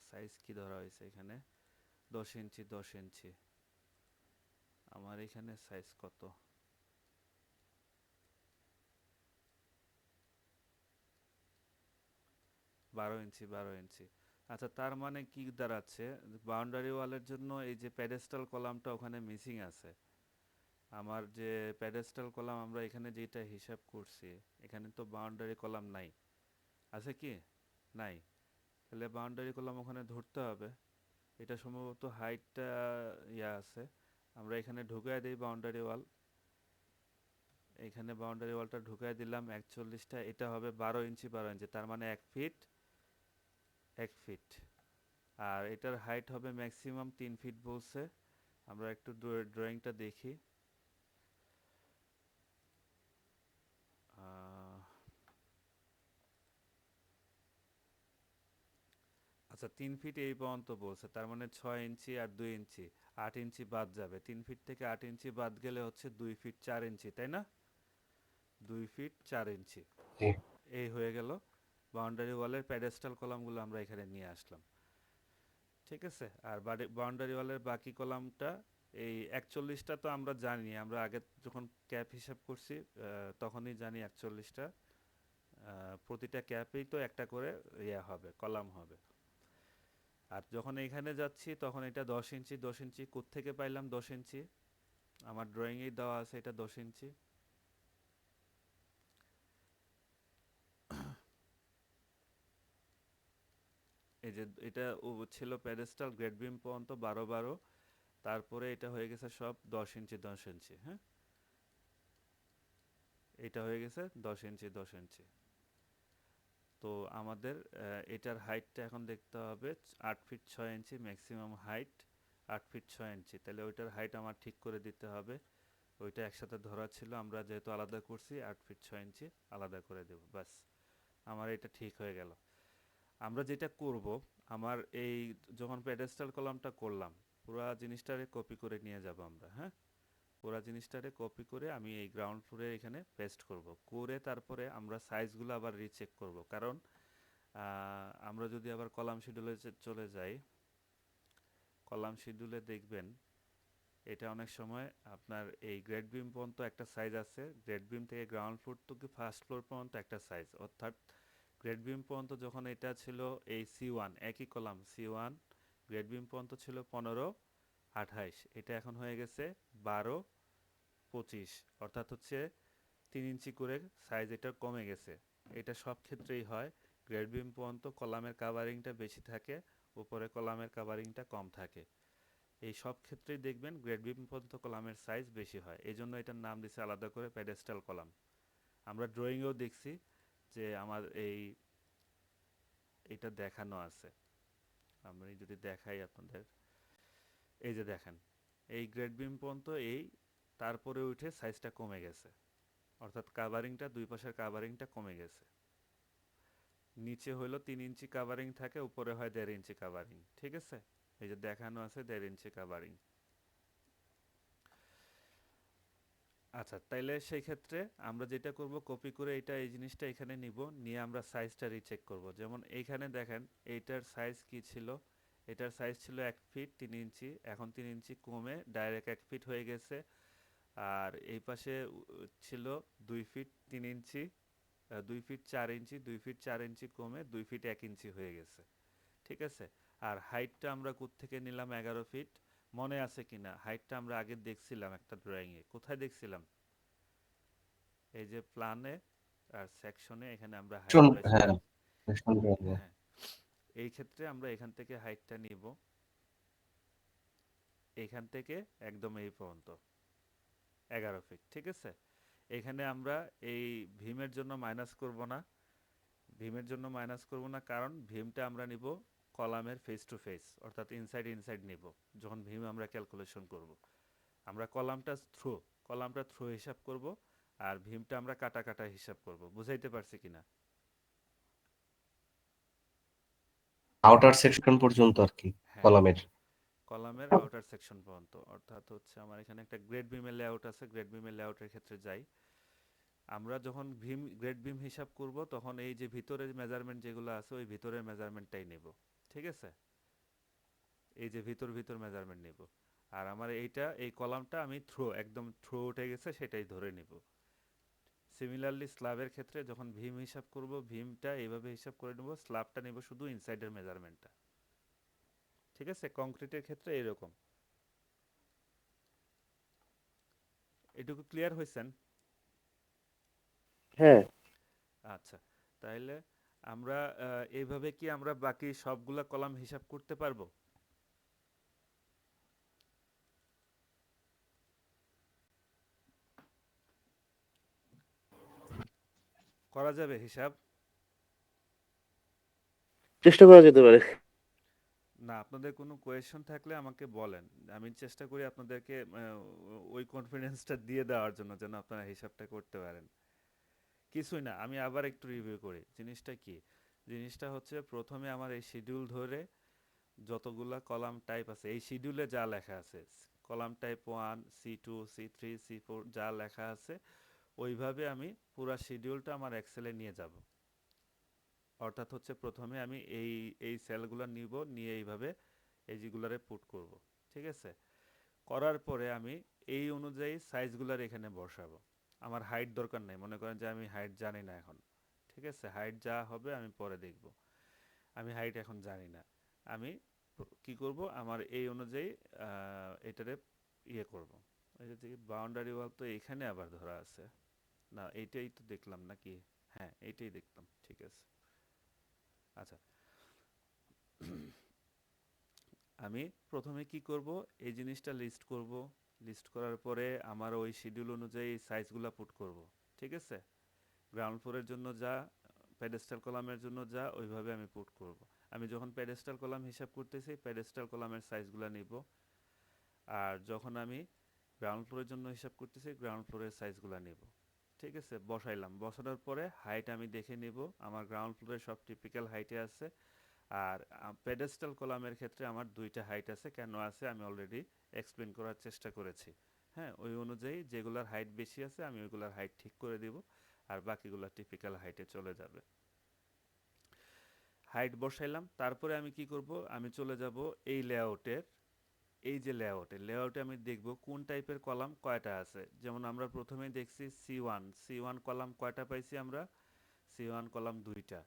সাইজ কি ধরা হয়েছে এখানে, 10 ইঞ্চি 10 ইঞ্চি। আমার এখানে সাইজ কত, 12 ইঞ্চি 12 ইঞ্চি। আচ্ছা, তার মানে কি দাঁড়াচ্ছে, বাউন্ডারি ওয়ালের জন্য এই যে প্যাডেস্টাল কলামটা ওখানে মিসিং আছে। আমার যে প্যাডেস্টাল কলাম আমরা এখানে যেটা হিসাব করছি, এখানে তো বাউন্ডারি কলাম নাই, আছে কি? নাই। তাহলে বাউন্ডারি কলাম ওখানে ধরতে হবে। এটা সম্ভবত হাইটটা ইয়া আছে, আমরা এখানে ঢুকায় দিই বাউন্ডারি ওয়াল। এখানে বাউন্ডারি ওয়ালটা ঢুকায় দিলাম 41টা, এটা হবে 12 ইঞ্চি 12 ইঞ্চি, তার মানে 1 ফিট 1 ফিট। আর এটার হাইট হবে ম্যাক্সিমাম 3 ফিট বলছে। আমরা একটু ড্রয়িংটা দেখি। আচ্ছা, 3 ফিট এই পর্যন্ত বলছে, তার মানে 6 ইঞ্চি আর 2 ইঞ্চি, 8 ইঞ্চি বাদ যাবে। 3 ফিট থেকে 8 ইঞ্চি বাদ গেলে হচ্ছে 2 ফিট 4 ইঞ্চি, তাই না? 2 ফিট 4 ইঞ্চি জি। এই হয়ে গেল। বাউন্ডারি ওয়ালের প্যাডেস্টাল কলামগুলো আমরা এখানে নিয়ে আসলাম, ঠিক আছে। আর বাউন্ডারি ওয়ালের বাকি কলামটা, এই 41টা তো আমরা জানি, আমরা আগে যখন ক্যাপ হিসাব করছি তখনই জানি 41টা। প্রতিটা ক্যাপেই তো একটা করে ইয়ে হবে, কলাম হবে। আর যখন এখানে যাচ্ছি তখন এটা 10 ইঞ্চি 10 ইঞ্চি কোত্থেকে পাইলাম 10 ইঞ্চি, আমার ড্রয়িংয়েই দেওয়া আছে এটা 10 ইঞ্চি। এই যে এটা ছিল প্যাডেস্টাল গ্রেড বিম পর্যন্ত 12 12, তারপরে এটা হয়ে গেছে সব 10 ইঞ্চি 10 ইঞ্চি। হ্যাঁ, এটা হয়ে গেছে 10 ইঞ্চি 10 ইঞ্চি। তো আমাদের এটার হাইটটা এখন দেখতে হবে 8 ফিট 6 ইঞ্চি, ম্যাক্সিমাম হাইট 8 ফিট 6 ইঞ্চি। তাহলে ওইটার হাইট আমার ঠিক করে দিতে হবে, ওইটা একসাথে ধরা ছিল, আমরা যেহেতু আলাদা করছি 8 ফিট 6 ইঞ্চি আলাদা করে দেব, ব্যাস। আমার এটা ঠিক হয়ে গেল। আমরা যেটা করব, আমার এই যখন প্যাডেস্টাল কলামটা করলাম, পুরো জিনিসটারে কপি করে নিয়ে যাব আমরা। হ্যাঁ, পুরো জিনিসটারে কপি করে আমি এই গ্রাউন্ড ফ্লোরে এখানে পেস্ট করব, করে তারপরে আমরা সাইজগুলো আবার রিচেক করব। কারণ আমরা যদি আবার কলাম শিডিউলে চলে যাই, কলাম শিডিউলে দেখবেন এটা অনেক সময় আপনার এই গ্রেড বিম পর্যন্ত একটা সাইজ আছে, গ্রেড বিম থেকে গ্রাউন্ড ফ্লোর থেকে ফার্স্ট ফ্লোর পর্যন্ত একটা সাইজ, অর্থাৎ গ্রেড বিম পর্যন্ত যখন এটা ছিল এই C1 একই কলাম C1 গ্রেড বিম পর্যন্ত ছিল 15-28, এটা এখন হয়ে গেছে 12-25, অর্থাৎ হচ্ছে 3 ইঞ্চি করে সাইজ এটা কমে গেছে। এটা সব ক্ষেত্রেই হয়, গ্রেড বিম পর্যন্ত কলামের কাভারিংটা বেশি থাকে, উপরে কলামের কাভারিংটা কম থাকে। এই সব ক্ষেত্রেই দেখবেন গ্রেড বিম পর্যন্ত কলামের সাইজ বেশি হয়, এই জন্য এটার নাম দিছে আলাদা করে প্যাডেস্টাল কলাম। আমরা ড্রয়িংয়েও দেখছি যে আমার এটা দেখানো আছে। আমি যদি দেখাই আপনাদের, এই যে দেখেন এই গ্রেড বিম পর্যন্ত এই তারপরে উঠে সাইজটা কমে গেছে, অর্থাৎ কাভারিংটা দুই পাশের কাভারিংটা কমে গেছে। নিচে হইলো 3 ইঞ্চি কাভারিং থাকে, উপরে হয় 1.5 ইঞ্চি কাভারিং, ঠিক আছে? এই যে দেখানো আছে 1.5 ইঞ্চি কাভারিং। আচ্ছা, তাইলে সেই ক্ষেত্রে আমরা যেটা করব, কপি করে এটা এই জিনিসটা এখানে নিব, নিয়ে আমরা সাইজটা রিচেক করব। যেমন এইখানে দেখেন এইটার সাইজ কি ছিল, এটার সাইজ ছিল 1 ফিট 3 ইঞ্চি, এখন 3 ইঞ্চি কমে ডাইরেক্ট 1 ফিট হয়ে গেছে। আর এই পাশে ছিল 2 ফিট 3 ইঞ্চি, 2 ফিট 4 ইঞ্চি, 2 ফিট 4 ইঞ্চি কমে 2 ফিট 1 ইঞ্চি হয়ে গেছে, ঠিক আছে? আর হাইটটা আমরা কোত্থেকে নিলাম 11 ফিট, মনে আছে কিনা? হাইটটা আমরা আগে দেখছিলাম একটা ড্রয়িংয়ে, কোথায় দেখছিলাম? এই যে প্ল্যানে আর সেকশনে এখানে আমরা হাইট হ্যাঁ, পাইছিলাম। শুনবেন। হ্যাঁ, এই ক্ষেত্রে আমরা এখান থেকে হাইটটা নিব, এখান থেকে একদম এই পর্যন্ত 11 ফিট, ঠিক আছে? এখানে আমরা এই ভীমের জন্য মাইনাস করব না, ভীমের জন্য মাইনাস করব না, কারণ ভীমটা আমরা নিব কলামের ফেস টু ফেস, অর্থাৎ ইনসাইড ইনসাইড নিব যখন ভীম আমরা ক্যালকুলেশন করব। আমরা কলামটা থ্রো হিসাব করব, আর ভীমটা আমরা কাটা কাটা হিসাব করব। বুঝাইতে পারছি কিনা? আউটার সেকশন পর্যন্ত আর কি, হ্যাঁ, কলামের। কলামের আউটার সেকশন পর্যন্ত, অর্থাৎ হচ্ছে আমার এখানে একটা গ্রেড বিমের লেআউট আছে, গ্রেড বিমের লেআউটের ক্ষেত্রে যাই। আমরা যখন গ্রেড বিম হিসাব করব তখন এই যে ভিতরের মেজারমেন্ট যেগুলো আছে ওই ভিতরের মেজারমেন্টটাই নেব, ঠিক আছে? এই যে ভিতর মেজারমেন্ট নেব। আর আমার এই কলামটা আমি একদম থ্রো উঠে গেছে সেটাই ধরে নিব। সিমিলারলি স্ল্যাবের ক্ষেত্রে যখন ভীম হিসাব করব, ভীমটা এইভাবে হিসাব করে নেব, স্ল্যাবটা নেব শুধু ইনসাইডের মেজারমেন্টটা, ঠিক আছে? কংক্রিটের ক্ষেত্রে এরকম। এটুকু ক্লিয়ার হয়েছেন? হ্যাঁ। আচ্ছা, তাহলে আমরা এইভাবে কি আমরা বাকি সবগুলা কলাম হিসাব করতে পারবো? করা যাবে হিসাব? চেষ্টা করা যেতে পারে। না, আপনাদের কোনো কোয়েশ্চন থাকলে আমাকে বলেন, আমি চেষ্টা করি আপনাদেরকে ওই কনফিডেন্সটা দিয়ে দেওয়ার জন্য যেন আপনারা হিসাবটা করতে পারেন। কিছুই না, আমি আবার একটু রিভিউ করি জিনিসটা কি। জিনিসটা হচ্ছে প্রথমে আমার এই শিডিউল ধরে যতগুলা কলাম টাইপ আছে এই শিডিউলে যা লেখা আছে, column type 1 C2 C3 C4 যা লেখা আছে ওইভাবে আমি পুরা শিডিউলটা আমার এক্সেলে নিয়ে যাব। অর্থাৎ হচ্ছে প্রথমে আমি এই সেলগুলো নিব, নিয়ে এইভাবে এই যেগুলারে পুট করব, ঠিক আছে? করার পরে আমি এই অনুযায়ী সাইজগুলার এখানে বসাবো। আমার হাইট দরকার নেই, মনে করেন যে আমি হাইট জানি না এখন, ঠিক আছে? হাইট যা হবে আমি পরে দেখব, আমি হাইট এখন জানি না। আমি কি করব, আমার এই অনুযায়ী এটারে ইয়ে করব। এই যে বাউন্ডারি ওয়াল তো এখানে আবার ধরা আছে, না এইটাই তো দেখলাম নাকি? হ্যাঁ, এইটাই দেখলাম, ঠিক আছে। আচ্ছা, আমি প্রথমে কি করব, এই জিনিসটা লিস্ট করব, লিস্ট করার পরে আমার ওই শিডিউল অনুযায়ী সাইজগুলো পুট করব, ঠিক আছে? গ্রাউন্ড ফ্লোরের জন্য যা, প্যাডেস্টাল কলামের জন্য যা, ওইভাবে আমি পুট করব। আমি যখন প্যাডেস্টাল কলাম হিসাব করতেছি প্যাডেস্টাল কলামের সাইজগুলো নিব, আর যখন আমি গ্রাউন্ড ফ্লোরের জন্য হিসাব করতেছি গ্রাউন্ড ফ্লোরের সাইজগুলো নিব, ঠিক আছে? বসাইলাম, বসানোর পরে হাইট আমি দেখে নিব আমার গ্রাউন্ড ফ্লোরের সব টিপিক্যাল হাইটে আছে। আর পেডেস্টাল কলামের ক্ষেত্রে আমার দুইটা হাইট আছে, কেন আছে আমি অলরেডি এক্সপ্লেন করার চেষ্টা করেছি। হ্যাঁ, ওই অনুযায়ী যেগুলার হাইট বেশি আছে আমি ওইগুলার হাইট ঠিক করে দিব, আর বাকিগুলা টিপিক্যাল হাইটে চলে যাবে। হাইট বসাইলাম, তারপরে আমি কি করব, আমি চলে যাব এই লেআউটের, এই যে লেআউটে আমি দেখব কোন টাইপের কলাম কয়টা আছে। যেমন আমরা প্রথমেই দেখছি সি ওয়ান কলাম কয়টা পাইছি আমরা, সি ওয়ান কলাম 2টা।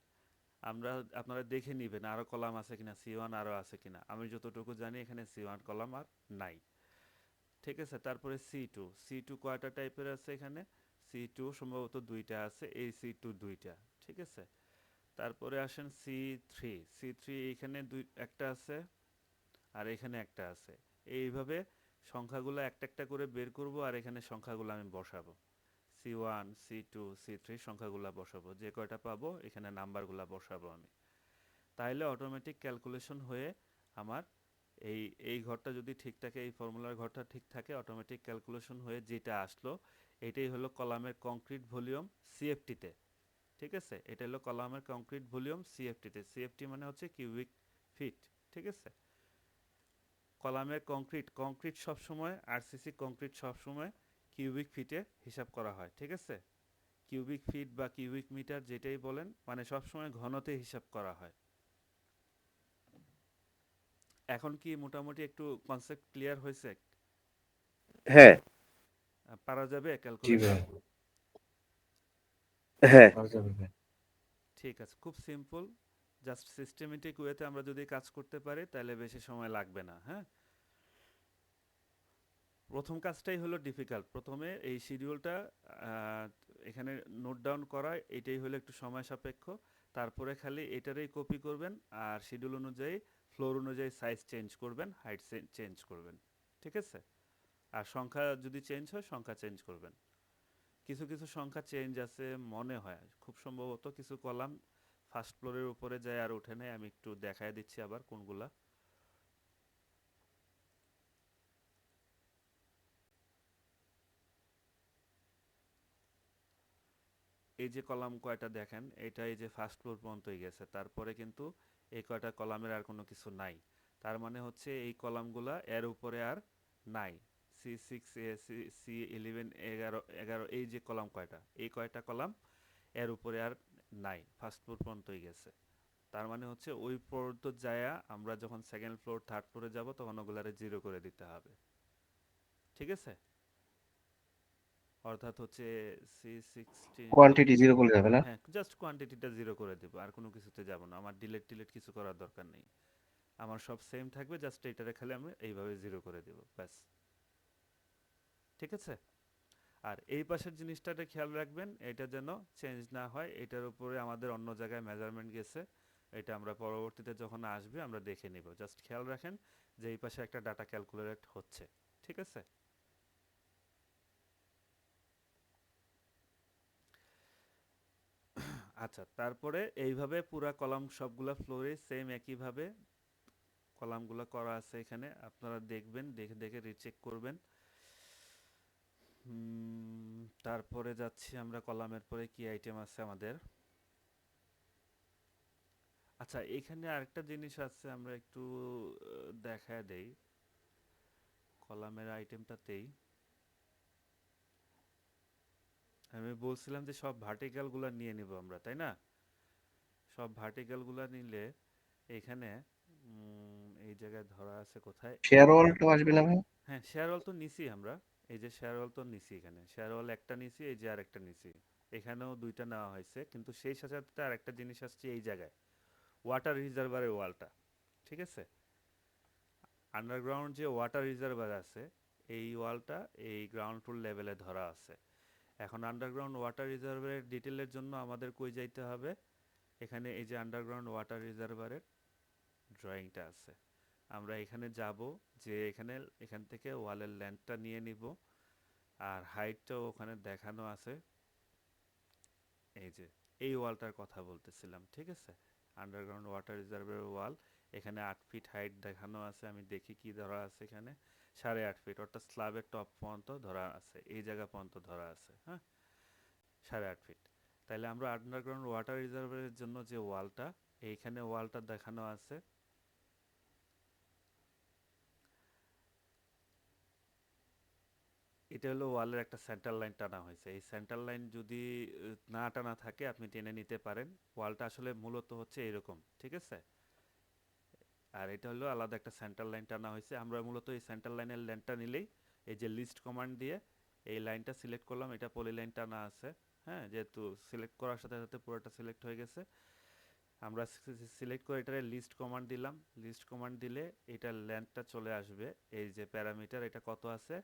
আপনারা দেখে নিবেন আরো কলাম আছে কিনা, সি ওয়ান আরো আছে কিনা। আমি যতটুকু জানি এখানে সি ওয়ান কলাম আর নাই। ঠিক আছে, তারপরে সি টু কয়টা টাইপের আছে এখানে, সি টু সম্ভবত 2টা আছে, এই সি টু 2টা। ঠিক আছে, তারপরে আসেন সি থ্রি এখানে একটা আছে আর এখানে একটা আছে। এইভাবে সংখ্যাগুলো একটা একটা করে বের করব আর এখানে সংখ্যাগুলো আমি বসাবো, C one C two C three সংখ্যাগুলো বসাবো, যে কয়টা পাবো এখানে নাম্বারগুলো বসাবো আমি। তাহলে অটোমেটিক ক্যালকুলেশন হয়ে আমার এই এই ঘরটা যদি ঠিক থাকে, এই ফর্মুলার ঘরটা ঠিক থাকে, অটোমেটিক ক্যালকুলেশন হয়ে যেটা আসলো এটাই হলো কলামের কংক্রিট ভলিউম সিএফটিতে। ঠিক আছে, এটা হলো কলামের কংক্রিট ভলিউম সিএফটিতে। সিএফটি মানে হচ্ছে কিউবিক ফিট। ঠিক আছে, কলামের কংক্রিট সবসময়, আরসিসি কংক্রিট সবসময় কিউবিক ফিটে হিসাব করা হয়। ঠিক আছে, কিউবিক ফিট বা কিউবিক মিটার যেটাই বলেন, মানে সবসময় ঘনতে হিসাব করা হয়। এখন কি মোটামুটি একটু কনসেপ্ট ক্লিয়ার হয়েছে? হ্যাঁ। পারা যাবে জি ক্যালকুলেশন? ভাই, হ্যাঁ। পারা যাবে ভাই। ঠিক আছে, খুব সিম্পল। জাস্ট সিস্টেমেটিক ওয়েতে আমরা যদি কাজ করতে পারি তাহলে বেশি সময় লাগবে না। হ্যাঁ, প্রথম কাজটাই হলো ডিফিকাল্ট। প্রথমে এই শিডিউলটা এখানে নোট ডাউন করা, এটাই হলো একটু সময় সাপেক্ষ। তারপরে খালি এটারই কপি করবেন আর শিডিউল অনুযায়ী, ফ্লোর অনুযায়ী সাইজ চেঞ্জ করবেন, হাইট চেঞ্জ করবেন। ঠিক আছে, আর সংখ্যা যদি চেঞ্জ হয় সংখ্যা চেঞ্জ করবেন। কিছু কিছু সংখ্যা চেঞ্জ আছে মনে হয়, খুব সম্ভবত কিছু কলাম ফার্স্ট ফ্লোরের উপরে যায় আর ওঠে নাই। আমি একটু দেখায় দিচ্ছি আবার কোনগুলা। এই যে কলাম কয়টা দেখেন, এটা এই যে ফার্স্ট ফ্লোর পর্যন্তই গেছে, তারপরে কিন্তু এই কয়টা কলামের আর কোনো কিছু নাই। তার মানে হচ্ছে এই কলামগুলা এর উপরে আর নাই। সি6 সি11 11 11 এই যে কলাম কয়টা, এই কয়টা কলাম এর উপরে আর নাই, ফার্স্ট ফ্লোর পর্যন্তই গেছে। তার মানে হচ্ছে ওই পর্যন্ত যায়া আমরা যখন সেকেন্ড ফ্লোর থার্ড ফ্লোরে যাব তখন ওগুলারে জিরো করে দিতে হবে। ঠিক আছে, অর্থাৎ হচ্ছে সি16। কোয়ান্টিটি জিরো বলে যাবে না? হ্যাঁ, জাস্ট কোয়ান্টিটিটা জিরো করে দেবো, আর কোনো কিছুতে যাব না। আমার ডিলেট কিছু করার দরকার নেই, আমার সব সেম থাকবে। জাস্ট এইটারে খালি আমি এইভাবে জিরো করে দেব, ব্যাস। ঠিক আছে, আর এই পাশের জিনিসটাতে খেয়াল রাখবেন, এটা যেন চেঞ্জ না হয়। এটার উপরে আমাদের অন্য জায়গায় মেজারমেন্ট গেছে, এটা আমরা পরবর্তীতে যখন আসবে আমরা দেখে নিব। জাস্ট খেয়াল রাখেন যে এই পাশে একটা ডাটা ক্যালকুলেট হচ্ছে। ঠিক আছে, আচ্ছা, তারপরে এইভাবে পুরা কলাম সবগুলা ফ্লোরে সেম একইভাবে কলামগুলো করা আছে এখানে। আপনারা দেখবেন, দেখে দেখে রিচেক করবেন। তারপরে যাচ্ছি আমরা কলামের পরে কি আইটেম আছে আমাদের। আচ্ছা, এখানে আরেকটা জিনিস আছে, আমরা একটু দেখায় দেই কলামের আইটেমটাতেই। আমি বলছিলাম যে সব ভার্টিক্যালগুলো নিয়ে নিব আমরা, তাই না? সব ভার্টিক্যালগুলো নিলে এখানে এই জায়গায় ধরা আছে কোথায়। শেয়ার ওয়ালটাও আসবে না ভাই? হ্যাঁ, শেয়ার ওয়াল তো নিছি আমরা। এই যে শেয়ার ওয়াল তো নিছি, এখানে শেয়ার ওয়াল একটা নিছি, এই যে আরেকটা নিছি। এখানেও 2টা নেওয়া হয়েছে, কিন্তু সেই সাথে সাথে আরেকটা জিনিস আসছে এই জায়গায়, ওয়াটার রিজার্ভারের ওয়ালটা। ঠিক আছে, আন্ডারগ্রাউন্ড যে ওয়াটার রিজার্ভার আছে এই ওয়ালটা এই গ্রাউন্ড ফ্লোর লেভেলে ধরা আছে। এখন আন্ডারগ্রাউন্ড ওয়াটার রিজার্ভারের ডিটেলের জন্য আমাদের কই যাইতে হবে, এখানে এই যে আন্ডারগ্রাউন্ড ওয়াটার রিজার্ভারের ড্রয়িংটা আছে, আমরা এখানে যাব, যে এখান থেকে ওয়ালের লেন্থটা নিয়ে নিব আর হাইটটাও ওখানে দেখানো আছে। এই যে এই ওয়ালটার কথা বলতেছিলাম। ঠিক আছে, আন্ডারগ্রাউন্ড ওয়াটার রিজার্ভের ওয়াল, এখানে 8 ফিট হাইট দেখানো আছে। আমি দেখি কি ধরা আছে এখানে, 8.5 ফিট, অর্থাৎ স্ল্যাবের টপ পর্যন্ত ধরা আছে, এই জায়গা পর্যন্ত ধরা আছে। হ্যাঁ, 8.5 ফিট। তাহলে আমরা আন্ডারগ্রাউন্ড ওয়াটার রিজার্ভের জন্য যে ওয়ালটা, এইখানে ওয়ালটা দেখানো আছে, এটা হলো ওয়ালের একটা সেন্টার লাইন টানা হয়েছে। এই সেন্টার লাইন যদি না টানা থাকে আপনি টেনে নিতে পারেন। ওয়ালটা আসলে মূলত হচ্ছে এরকম, ঠিক আছে? আর এটা হলো আলাদা একটা সেন্টার লাইন টানা হয়েছে। আমরা মূলত এই সেন্টার লাইনের লাইনটা নিলেই এই যে লিস্ট কমান্ড দিয়ে এই লাইনটা সিলেক্ট করলাম, এটা পলি লাইন টানা আছে। হ্যাঁ, যেহেতু সিলেক্ট করার সাথে সাথে পুরোটা সিলেক্ট হয়ে গেছে, আমরা সিলেক্ট করে এটারে লিস্ট কমান্ড দিলাম। লিস্ট কমান্ড দিলে এটার লেন্থটা চলে আসবে। এই যে প্যারামিটার, এটা কত আছে?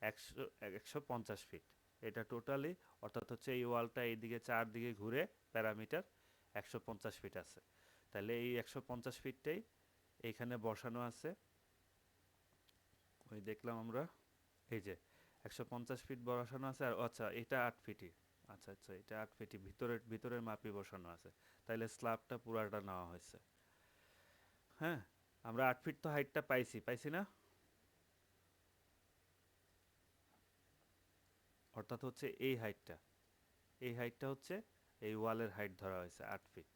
150 ফিট। এটা টোটালি, অর্থাৎ হচ্ছে এই ওয়ালটা এইদিকে চারদিকে ঘুরে প্যারামিটার 150 ফিট আছে। তাহলে এই 150 ফিটটাই এইখানে বসানো আছে। ওই দেখলাম আমরা, এই যে 150 ফিট বসানো আছে। আর আচ্ছা, এটা 8 ফিটই। আচ্ছা আচ্ছা, এটা 8 ফিটই ভিতরের ভিতরের মাপই বসানো আছে। তাহলে স্ল্যাবটা পুরাটা নেওয়া হয়েছে। হ্যাঁ, আমরা 8 ফিট তো হাইটটা পাইছি, পাইছি না? অর্থাৎ হচ্ছে এই হাইটটা হচ্ছে এই ওয়ালের হাইট ধরা হয়েছে 8 ফিট।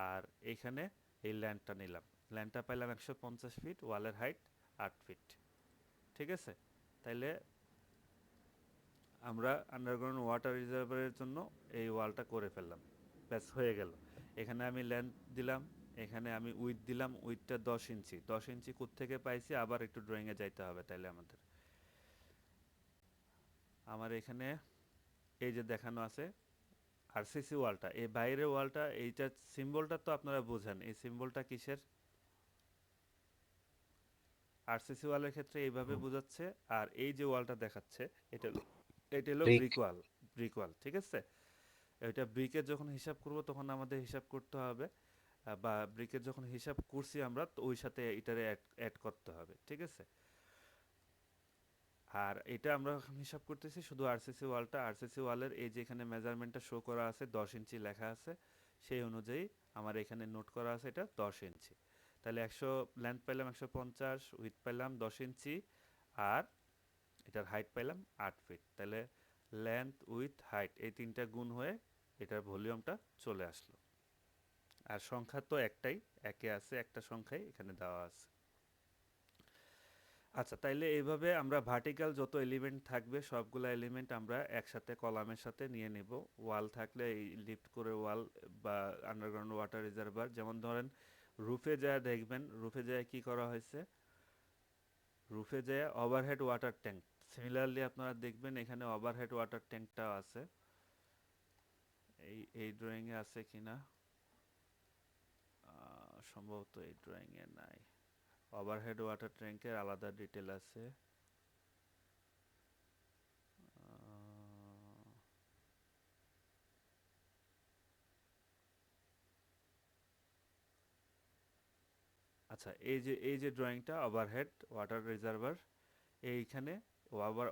আর এইখানে এই ল্যান্ডটা নিলাম, ল্যান্ডটা পাইলাম 150 ফিট, ওয়ালের হাইট 8 ফিট। ঠিক আছে? তাইলে আমরা আন্ডারগ্রাউন্ড ওয়াটার রিজার্ভারের জন্য এই ওয়ালটা করে ফেললাম। ব্যাস হয়ে গেল। এখানে আমি লেন্থ দিলাম, এখানে আমি উইথ দিলাম, উইথটা 10 ইঞ্চি। 10 ইঞ্চি কোত্থেকে পাইছি আবার একটু ড্রয়িংয়ে যাইতে হবে তাইলে আমার এখানে এই যে দেখানো আছে আরসিসি ওয়ালটা, এই বাইরের ওয়ালটা, এইটা সিম্বলটা তো আপনারা বোঝেন। এই সিম্বলটা কিসের? আরসিসি ওয়ালের ক্ষেত্রে এইভাবে বোঝাচ্ছে। আর এই যে ওয়ালটা দেখাচ্ছে, এটা হলো এটা হলো ব্রিক। ব্রিক ওয়াল। ব্রিক ওয়াল, ঠিক আছে? এটা ব্রিকের যখন হিসাব করব তখন আমাদের হিসাব করতে হবে, বা ব্রিকের যখন হিসাব করছি আমরা তো ওই সাথে এটারে অ্যাড করতে হবে, ঠিক আছে? আর এটা আমরা এখন হিসাব করতেছি শুধু আরসিসি ওয়ালটা। আরসিসি ওয়ালের এই যে এখানে মেজারমেন্টটা শো করা আছে, 10 ইঞ্চি লেখা আছে, সেই অনুযায়ী আমার এখানে নোট করা আছে এটা 10 ইঞ্চি। তাহলে 100 লেন্থ পাইলাম 150, উইথ পাইলাম 10 ইঞ্চি, আর এটার হাইট পাইলাম 8 ফিট। তাহলে লেন্থ উইথ হাইট এই তিনটা গুণ হয়ে এটার ভলিউমটা চলে আসলো। আর সংখ্যা তো একটাই, একে আছে, একটা সংখ্যাই এখানে দেওয়া আছে। আচ্ছা, তাইলে এইভাবে আমরা ভার্টিক্যাল যত এলিমেন্ট থাকবে সবগুলা এলিমেন্ট আমরা একসাথে কলামের সাথে নিয়ে নিব। ওয়াল থাকলে এই লিফট করে ওয়াল বা আন্ডারগ্রাউন্ড ওয়াটার রিজার্ভার, যেমন ধরেন রুফে যায় দেখবেন, রুফে যায় কি করা হয়েছে, রুফে যায় ওভারহেড ওয়াটার ট্যাঙ্ক। সিমিলারলি আপনারা দেখবেন এখানে ওভারহেড ওয়াটার ট্যাঙ্কটাও আছে। এই ড্রয়িংয়ে আছে কিনা, সম্ভবত এই ড্রয়িংয়ে নাই। ওভারহেড ওয়াটার ট্যাঙ্কের আলাদা ডিটেল আছে। আচ্ছা, এই যে ড্রয়িংটা ওভারহেড ওয়াটার রিজার্ভার, এইখানে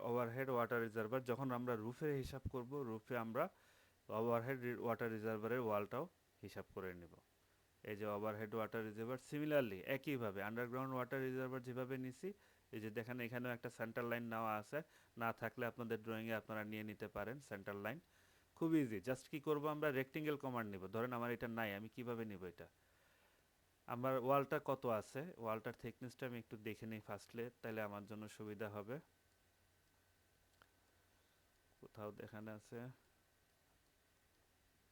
ওভারহেড ওয়াটার রিজার্ভার যখন আমরা রুফে হিসাব করব, রুফে আমরা ওভারহেড ওয়াটার রিজার্ভারের ওয়ালটাও হিসাব করে নেব। এই যে ওভারহেড ওয়াটার রিজার্ভার, সিমিলারলি একইভাবে আন্ডারগ্রাউন্ড ওয়াটার রিজার্ভার যেভাবে নিছি, এই যে দেখেন এখানেও একটা সেন্টার লাইন নেওয়া আছে। না থাকলে আপনাদের ড্রয়িংয়ে আপনারা নিয়ে নিতে পারেন সেন্টার লাইন। খুব ইজি, জাস্ট কি করব, আমরা রেক্টেঙ্গেল কমান্ড নিব। ধরেন আমার এটা নাই, আমি কিভাবে নিব এটা? আমার ওয়ালটা কত আছে, ওয়ালটার থিকনেসটা আমি একটু দেখে নিই ফার্স্টলি, তাহলে আমার জন্য সুবিধা হবে। কোথাও দেখানো আছে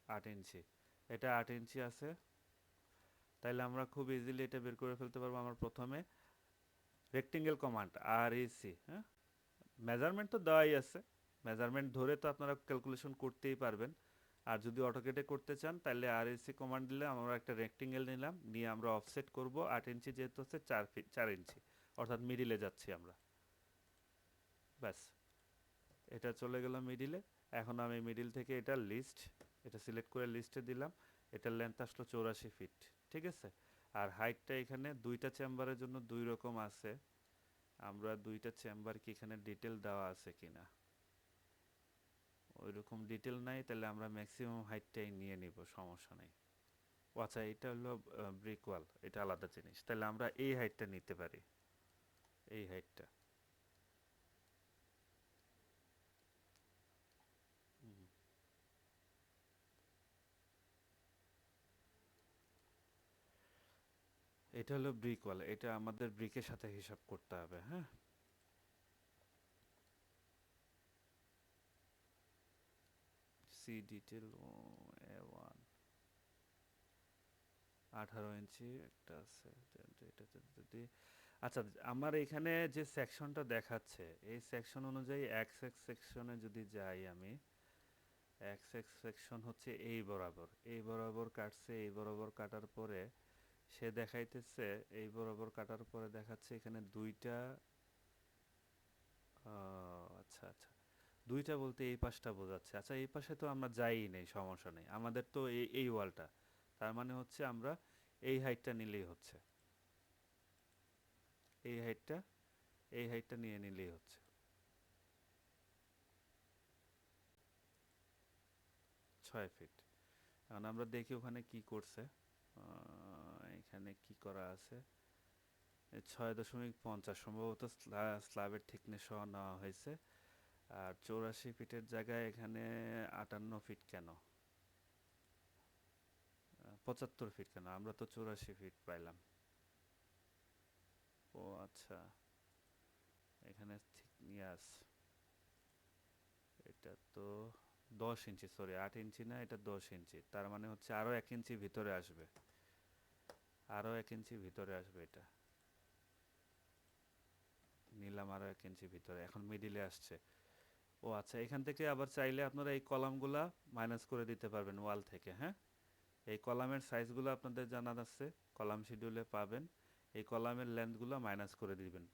8 ইঞ্চি, এটা 8 ইঞ্চি আছে। তাইলে আমরা খুব ইজিলি এটা বের করে ফেলতে পারবো। আমার প্রথমে রেক্টেঙ্গেল কমান্ড REC, হ্যাঁ, মেজারমেন্ট তো দেওয়াই আছে, মেজারমেন্ট ধরে তো আপনারা ক্যালকুলেশন করতেই পারবেন। আর যদি অটোকেটে করতে চান তাহলে REC কমান্ড দিলে আমরা একটা রেক্টেঙ্গেল নিলাম, নিয়ে আমরা অফসেট করব 8 ইঞ্চি, যেহেতু হচ্ছে 4 ইঞ্চি, অর্থাৎ মিডিলে যাচ্ছি আমরা। ব্যাস, এটা চলে গেল মিডিলে। এখন আমি মিডিল থেকে এটা লিস্ট, এটা সিলেক্ট করে লিস্টে দিলাম। এটার লেন্থ আসলো 84 ফিট, ঠিক আছে? আর হাইটটা এখানে দুইটা চেম্বারের জন্য দুই রকম আছে। আমরা দুইটা চেম্বার কি এখানে ডিটেল দেওয়া আছে কিনা, ওই রকম ডিটেল নাই, তাহলে আমরা ম্যাক্সিমাম হাইটটাই নিয়ে নিব, সমস্যা নেই। ও আচ্ছা, এটা হলো ব্রিক ওয়াল, এটা আলাদা জিনিস। তাহলে আমরা এই হাইটটা নিতে পারি, এই হাইটটা। এটা হলো ব্রিক ওয়াল, এটা আমাদের ব্রিকের সাথে হিসাব করতে হবে, হ্যাঁ। সি ডিটেল A1 18 ইঞ্চি একটা আছে। এটাতে যদি আচ্ছা, আমার এখানে যে সেকশনটা দেখাচ্ছে এই সেকশন অনুযায়ী এক্স এক্স সেকশনে যদি যাই আমি, এক্স এক্স সেকশন হচ্ছে এই বরাবর কাটছে, এই বরাবর কাটার পরে সে দেখাইতেছে, এই বরাবর কাটার পরে দেখাচ্ছে এখানে দুইটা, আচ্ছা আচ্ছা, দুইটা বলতে এই পাশটা বোঝাচ্ছে। আচ্ছা, এই পাশে তো আমরা যাইই নেই, সমস্যা নেই, আমাদের তো এই ওয়ালটা, তার মানে হচ্ছে আমরা এই হাইটটা নিলেই হচ্ছে, এই হাইটটা এই হাইটটা নিয়ে নিলেই হচ্ছে। 6 ফিট। এখন আমরা দেখি ওখানে কি করছে। এখানে কি করা আছে, 6.50 সম্ভবত স্ল্যাবের থিকনেস সহ নেওয়া হয়েছে। আর 84 ফিটের জায়গায় এখানে 58 ফিট কেন, 75 ফিট কেন, আমরা তো 84 ফিট পাইলাম। ও আচ্ছা, এখানে থিকনেস, এটা তো 10 ইঞ্চি, সরি 8 ইঞ্চি না, এটা 10 ইঞ্চি, তার মানে হচ্ছে আরও 1 ইঞ্চি ভিতরে আসবে, আরও 1 ইঞ্চি ভিতরে আসবে, এটা নিলাম আরও 1 ইঞ্চি ভিতরে, এখন মিডিলে আসছে। ও আচ্ছা, এখান থেকে আবার চাইলে আপনারা এই কলামগুলা মাইনাস করে দিতে পারবেন ওয়াল থেকে। হ্যাঁ, এই কলামের সাইজগুলো আপনাদের জানা আছে, কলাম শিডিউলে পাবেন, এই কলামের লেন্থগুলো মাইনাস করে দিবেন,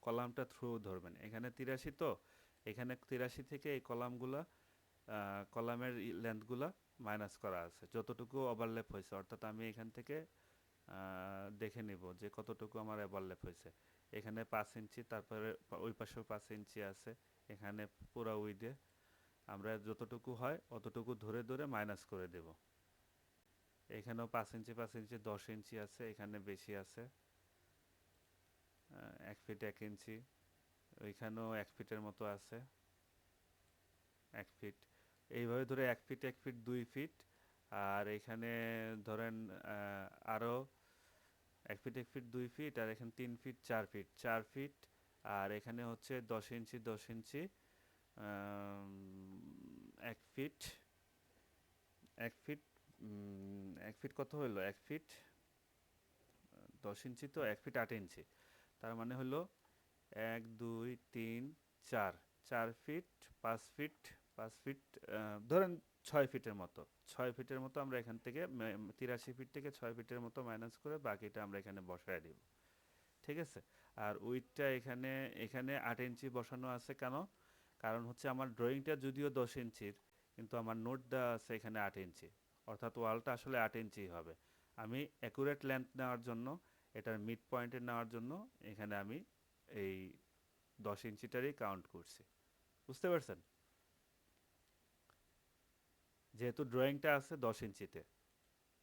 কলামটা থ্রু ধরবেন। এখানে 83, তো এখানে 83 থেকে এই কলামগুলা, কলামের লেন্থগুলা মাইনাস করা আছে, যতটুকু ওভারল্যাপ হয়েছে, অর্থাৎ আমি এখান থেকে দেখে নিব যে কতটুকু আমার ওভারল্যাপ হয়েছে। এখানে 5 ইঞ্চি, তারপরে ওই পাশেও 5 ইঞ্চি আছে, এখানে পুরো উইডে আমরা যতটুকু হয় অতটুকু ধরে ধরে মাইনাস করে দেব। এখানেও 5 ইঞ্চি 5 ইঞ্চি 10 ইঞ্চি আছে, এখানে বেশি আছে, 1 ফিট 1 ইঞ্চি, ওইখানেও 1 ফিটের মতো আছে, 1 ফিট, এইভাবে ধরে 1 ফিট 1 ফিট 2 ফিট, আর এখানে ধরেন আরও 1 ফিট 1 ফিট 2 ফিট, আর এখানে 3 ফিট 4 ফিট 4 ফিট, আর এখানে হচ্ছে 10 ইঞ্চি 10 ইঞ্চি, 1 ফিট 1 ফিট 1 ফিট কত হলো, 1 ফিট 10 ইঞ্চি, তো 1 ফিট 8 ইঞ্চি, তার মানে হলো 1 2 3 4, 4 ফিট 5 ফিট 5 ফিট, ধরেন 6 ফিটের মতো, 6 ফিটের মতো আমরা এখান থেকে 83 ফিট থেকে 6 ফিটের মতো মাইনাস করে বাকিটা আমরা এখানে বসায় দিব। ঠিক আছে, আর উইথটা এখানে এখানে 8 ইঞ্চি বসানো আছে কেন, কারণ হচ্ছে আমার ড্রয়িংটা যদিও 10 ইঞ্চির, কিন্তু আমার নোট দেওয়া আছে এখানে 8 ইঞ্চি, অর্থাৎ ওয়ালটা আসলে 8 ইঞ্চি হবে। আমি অ্যাকুরেট লেন্থ নেওয়ার জন্য, এটার মিড পয়েন্টে নেওয়ার জন্য এখানে আমি এই 10 ইঞ্চিটারই কাউন্ট করছি। বুঝতে পারছেন, যেহেতু ড্রয়িংটা আছে 10 ইঞ্চিতে।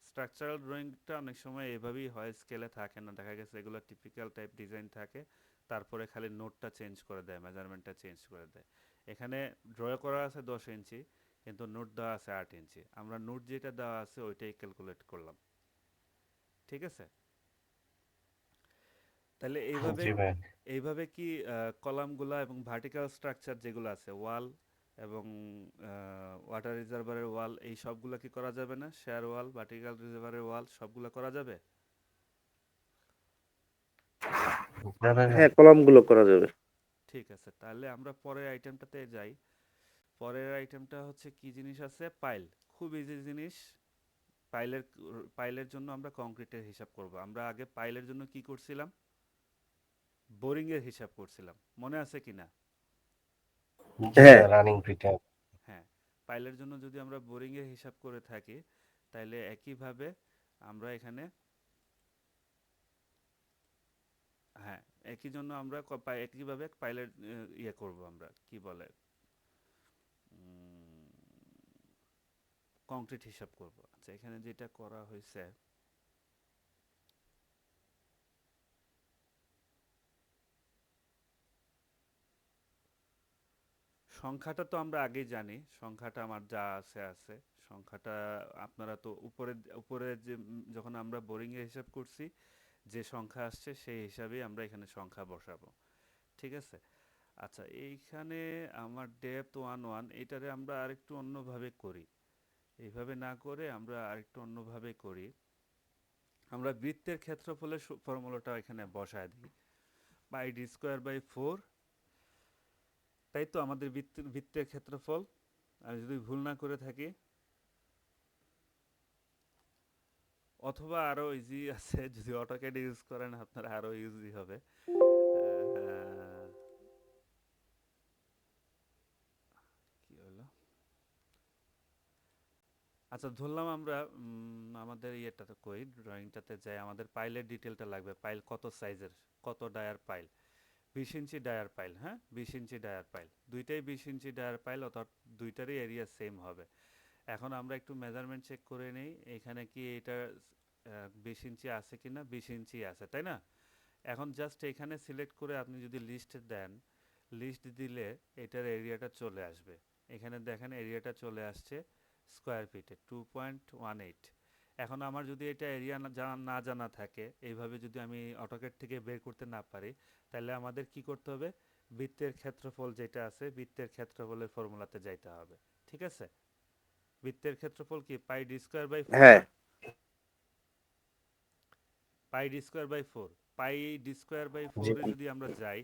স্ট্রাকচারাল ড্রয়িংটা অনেক সময় এভাবেই হয়, স্কেলে থাকে না, দেখা গেছে এগুলো টিপিক্যাল টাইপ ডিজাইন থাকে, তারপরে খালি নোটটা চেঞ্জ করে দেয়, মেজারমেন্টটা চেঞ্জ করে দেয়। এখানে ড্র করা আছে 10 ইঞ্চি, কিন্তু নোট দেওয়া আছে 8 ইঞ্চি, আমরা নোট যেটা দেওয়া আছে ওইটাই ক্যালকুলেট করলাম। ঠিক আছে, তাহলে এইভাবে জি ভাই। এইভাবে কি কলামগুলা এবং ভার্টিক্যাল স্ট্রাকচার যেগুলো আছে, ওয়াল এবং ওয়াটার রিজার্ভারের ওয়াল, এই সবগুলো কি করা যাবে না, শেয়ার ওয়াল ভার্টিক্যাল রিজার্ভারের ওয়াল সবগুলো করা যাবে? হ্যাঁ, কলামগুলো করা যাবে। ঠিক আছে, তাহলে আমরা পরের আইটেমটাতে যাই। পরের আইটেমটা হচ্ছে কি জিনিস আছে, পাইল, খুব ইজি জিনিস। পাইলের পাইলের জন্য আমরা কংক্রিটের হিসাব করব। আমরা আগে পাইলের জন্য কি করছিলাম, বোরিং এর হিসাব করছিলাম, মনে আছে কিনা? জি হ্যাঁ, ভাই, রানিং ফিটে। হ্যাঁ, পাইলের জন্য যদি আমরা বোরিং এর হিসাব করে থাকি, তাহলে একইভাবে আমরা এখানে, হ্যাঁ, একইভাবে পাইলের ইয়ে করব, আমরা কি বলে কংক্রিট হিসাব করব। আচ্ছা, এখানে যেটা করা হয়েছে, সংখ্যাটা তো আমরা আগেই জানি, সংখ্যাটা আমার যা আছে আছে, সংখ্যাটা আপনারা তো উপরে উপরে যে যখন আমরা বোরিং এর হিসাব করছি যে সংখ্যা আসছে সেই হিসাবেই আমরা এখানে সংখ্যা বসাবো। ঠিক আছে, আচ্ছা, এইখানে আমার ডেপথ 1 এটারে আমরা আরেকটু অন্যভাবে করি। এইভাবে না করে আমরা আরেকটু অন্যভাবে করি। আমরা বৃত্তের ক্ষেত্রফলের ফর্মুলাটা এখানে বসায় দিই। পাই ডি স্কোয়ার বাই 4, তাই তো আমাদের বৃত্তের ক্ষেত্রফল। আমি যদি ভুল না করে থাকি, অথবা আরো ইজি আছে, যদি অটোক্যাড ইউজ করেন আপনার আরো ইজি হবে। কি হলো? আচ্ছা, ধরলাম আমরা আমাদের ইয়েটাতে কই, ড্রয়িংটাতে যাই, আমাদের পাইলের ডিটেলটা লাগবে। পাইল কত সাইজের, কত ডায়ার পাইল? 20 ইঞ্চি ডায়ার পাইল, হ্যাঁ, 20 ইঞ্চি ডায়ার পাইল, দুইটাই 20 ইঞ্চি ডায়ার পাইল, অর্থাৎ দুইটারই এরিয়া সেম হবে। এখন আমরা একটু মেজারমেন্ট চেক করে নেই, এখানে কি এটা 20 ইঞ্চি আছে কিনা। 20 ইঞ্চি আছে, তাই না? এখন জাস্ট এখানে সিলেক্ট করে আপনি যদি লিস্ট দেন, লিস্ট দিলে এটার এরিয়াটা চলে আসবে। এখানে দেখেন এরিয়াটা চলে আসছে স্কোয়ার ফিটে 2.18। এখন আমার যদি এটা এরিয়া না জানা থাকে, এইভাবে যদি আমি অটোক্যাড থেকে বের করতে না পারি, তাহলে আমাদের কি করতে হবে? বৃত্তের ক্ষেত্রফল যেটা আছে, বৃত্তের ক্ষেত্রফলের ফর্মুলাতে যাইতে হবে। ঠিক আছে? বৃত্তের ক্ষেত্রফল কি পাই ডি স্কোয়ার বাই 4 হ্যাঁ না? Pi d square by 4, pi d square by g 4 এ যদি আমরা যাই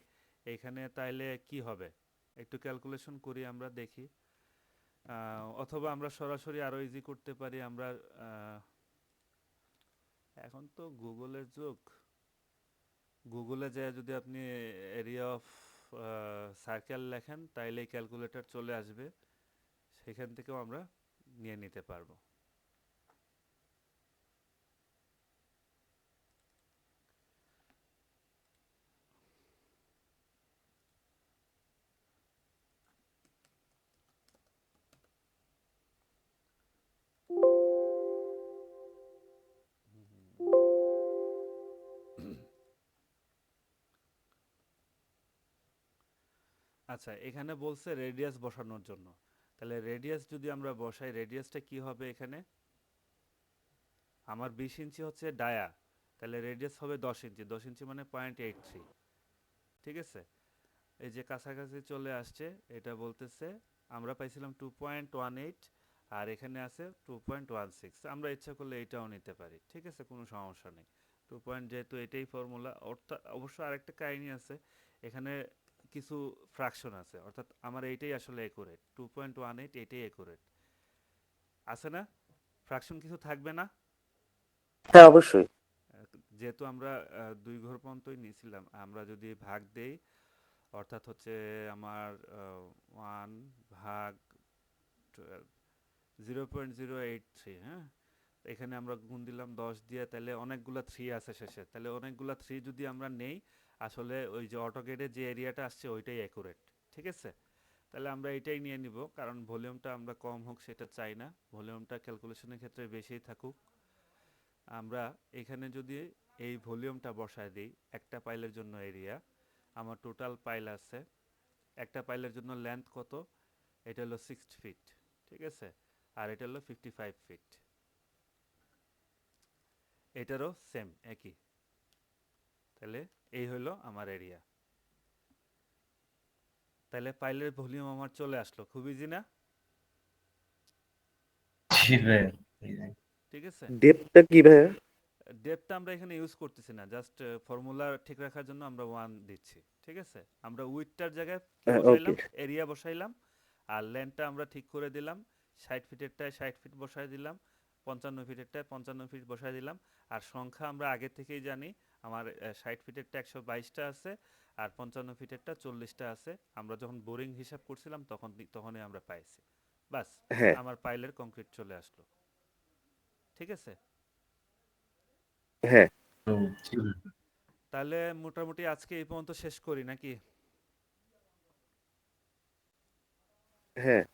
এখানে, তাহলে কি হবে? একটু ক্যালকুলেশন করি, আমরা দেখি। অথবা আমরা সরাসরি আরো ইজি করতে পারি। আমরা এখন তো গুগলের যুগ, গুগলে যায় যদি আপনি এরিয়া অফ সার্কেল লেখেন, তাইলে ক্যালকুলেটর চলে আসবে, সেখান থেকেও আমরা নিয়ে নিতে পারবো। আচ্ছা, এখানে বলছে রেডিয়াস বসানোর জন্য। তাহলে রেডিয়াস যদি আমরা বসাই, রেডিয়াসটা কি হবে এখানে? আমার 20 ইঞ্চি হচ্ছে ডায়া, তাহলে রেডিয়াস হবে 10 ইঞ্চি। 10 ইঞ্চি মানে 0.83। ঠিক আছে? এই যে কাছাকাছি চলে আসছে, এটা বলতেছে আমরা পাইছিলাম 2.18, আর এখানে আছে 2.16। আমরা ইচ্ছা করলে এটাও নিতে পারি, ঠিক আছে, কোনো সমস্যা নেই। 2 পয়েন্ট, যেহেতু এটাই ফর্মুলা, অর্থাৎ অবশ্য আরেকটা কাহিনী আছে এখানে, কিছু ফ্র্যাকশন আছে, অর্থাৎ আমার এইটাই আসলে একুরেট। 2.18 এটাই একুরেট, আছে না? ফ্র্যাকশন কিছু থাকবে না? হ্যাঁ অবশ্যই। যেহেতু আমরা 2 ঘর পর্যন্তই নিয়েছিলাম, আমরা যদি ভাগ দেই, অর্থাৎ হচ্ছে আমার 1 ভাগ 12, 0.083, হ্যাঁ। এখানে আমরা গুণ দিলাম 10 দিয়ে, তাহলে অনেকগুলা 3 আছে শেষে, তাহলে অনেকগুলা 3 যদি আমরা নেই, আসলে ওই যে অটোকেডে যে এরিয়াটা আসছে ওইটাই অ্যাকুরেট। ঠিক আছে? তাহলে আমরা এটাই নিয়ে নিব, কারণ ভলিউমটা আমরা কম হোক সেটা চাই না, ভলিউমটা ক্যালকুলেশনের ক্ষেত্রে বেশিই থাকুক। আমরা এখানে যদি এই ভলিউমটা বসায় দিই একটা পাইলের জন্য এরিয়া, আমার টোটাল পাইল আছে, একটা পাইলের জন্য লেন্থ কত? এটা হলো 60 ফিট, ঠিক আছে, আর এটা হলো 55 ফিট, এটারও সেম একই। তাহলে এই হলো আমার এরিয়া। তাহলে পাইলের ভলিউম আমার চলে আসলো, খুব ইজি না? জি ভাই। ঠিক আছে। ডেপথটা কি ভাইয়া? ডেপথটা আমরা এখানে ইউজ করতেছি না, জাস্ট ফর্মুলা ঠিক রাখার জন্য আমরা 1 দিচ্ছি। ঠিক আছে, আমরা উইথটার জায়গায় কি ওকে। বসাইলাম? এরিয়া বসাইলাম। আর লেন্থটা আমরা ঠিক করে দিলাম, 60 ফিটেরটায় 60 ফিট বসায় দিলাম, 55 ফিটেরটায় 55 ফিট বসায় দিলাম। আর সংখ্যা আমরা আগে থেকেই জানি, আমার 60 ফিটেরটা 122টা আছে, আর 55 ফিটেরটা 40টা আছে। আমরা যখন বোরিং হিসাব করছিলাম তখনই আমরা পাইছি। বাস, হ্যাঁ আমার পাইলের কংক্রিট চলে আসলো। ঠিক আছে? হ্যাঁ জি ভাই। তাহলে মোটামুটি আজকে এই পর্যন্ত শেষ করি নাকি? হ্যাঁ।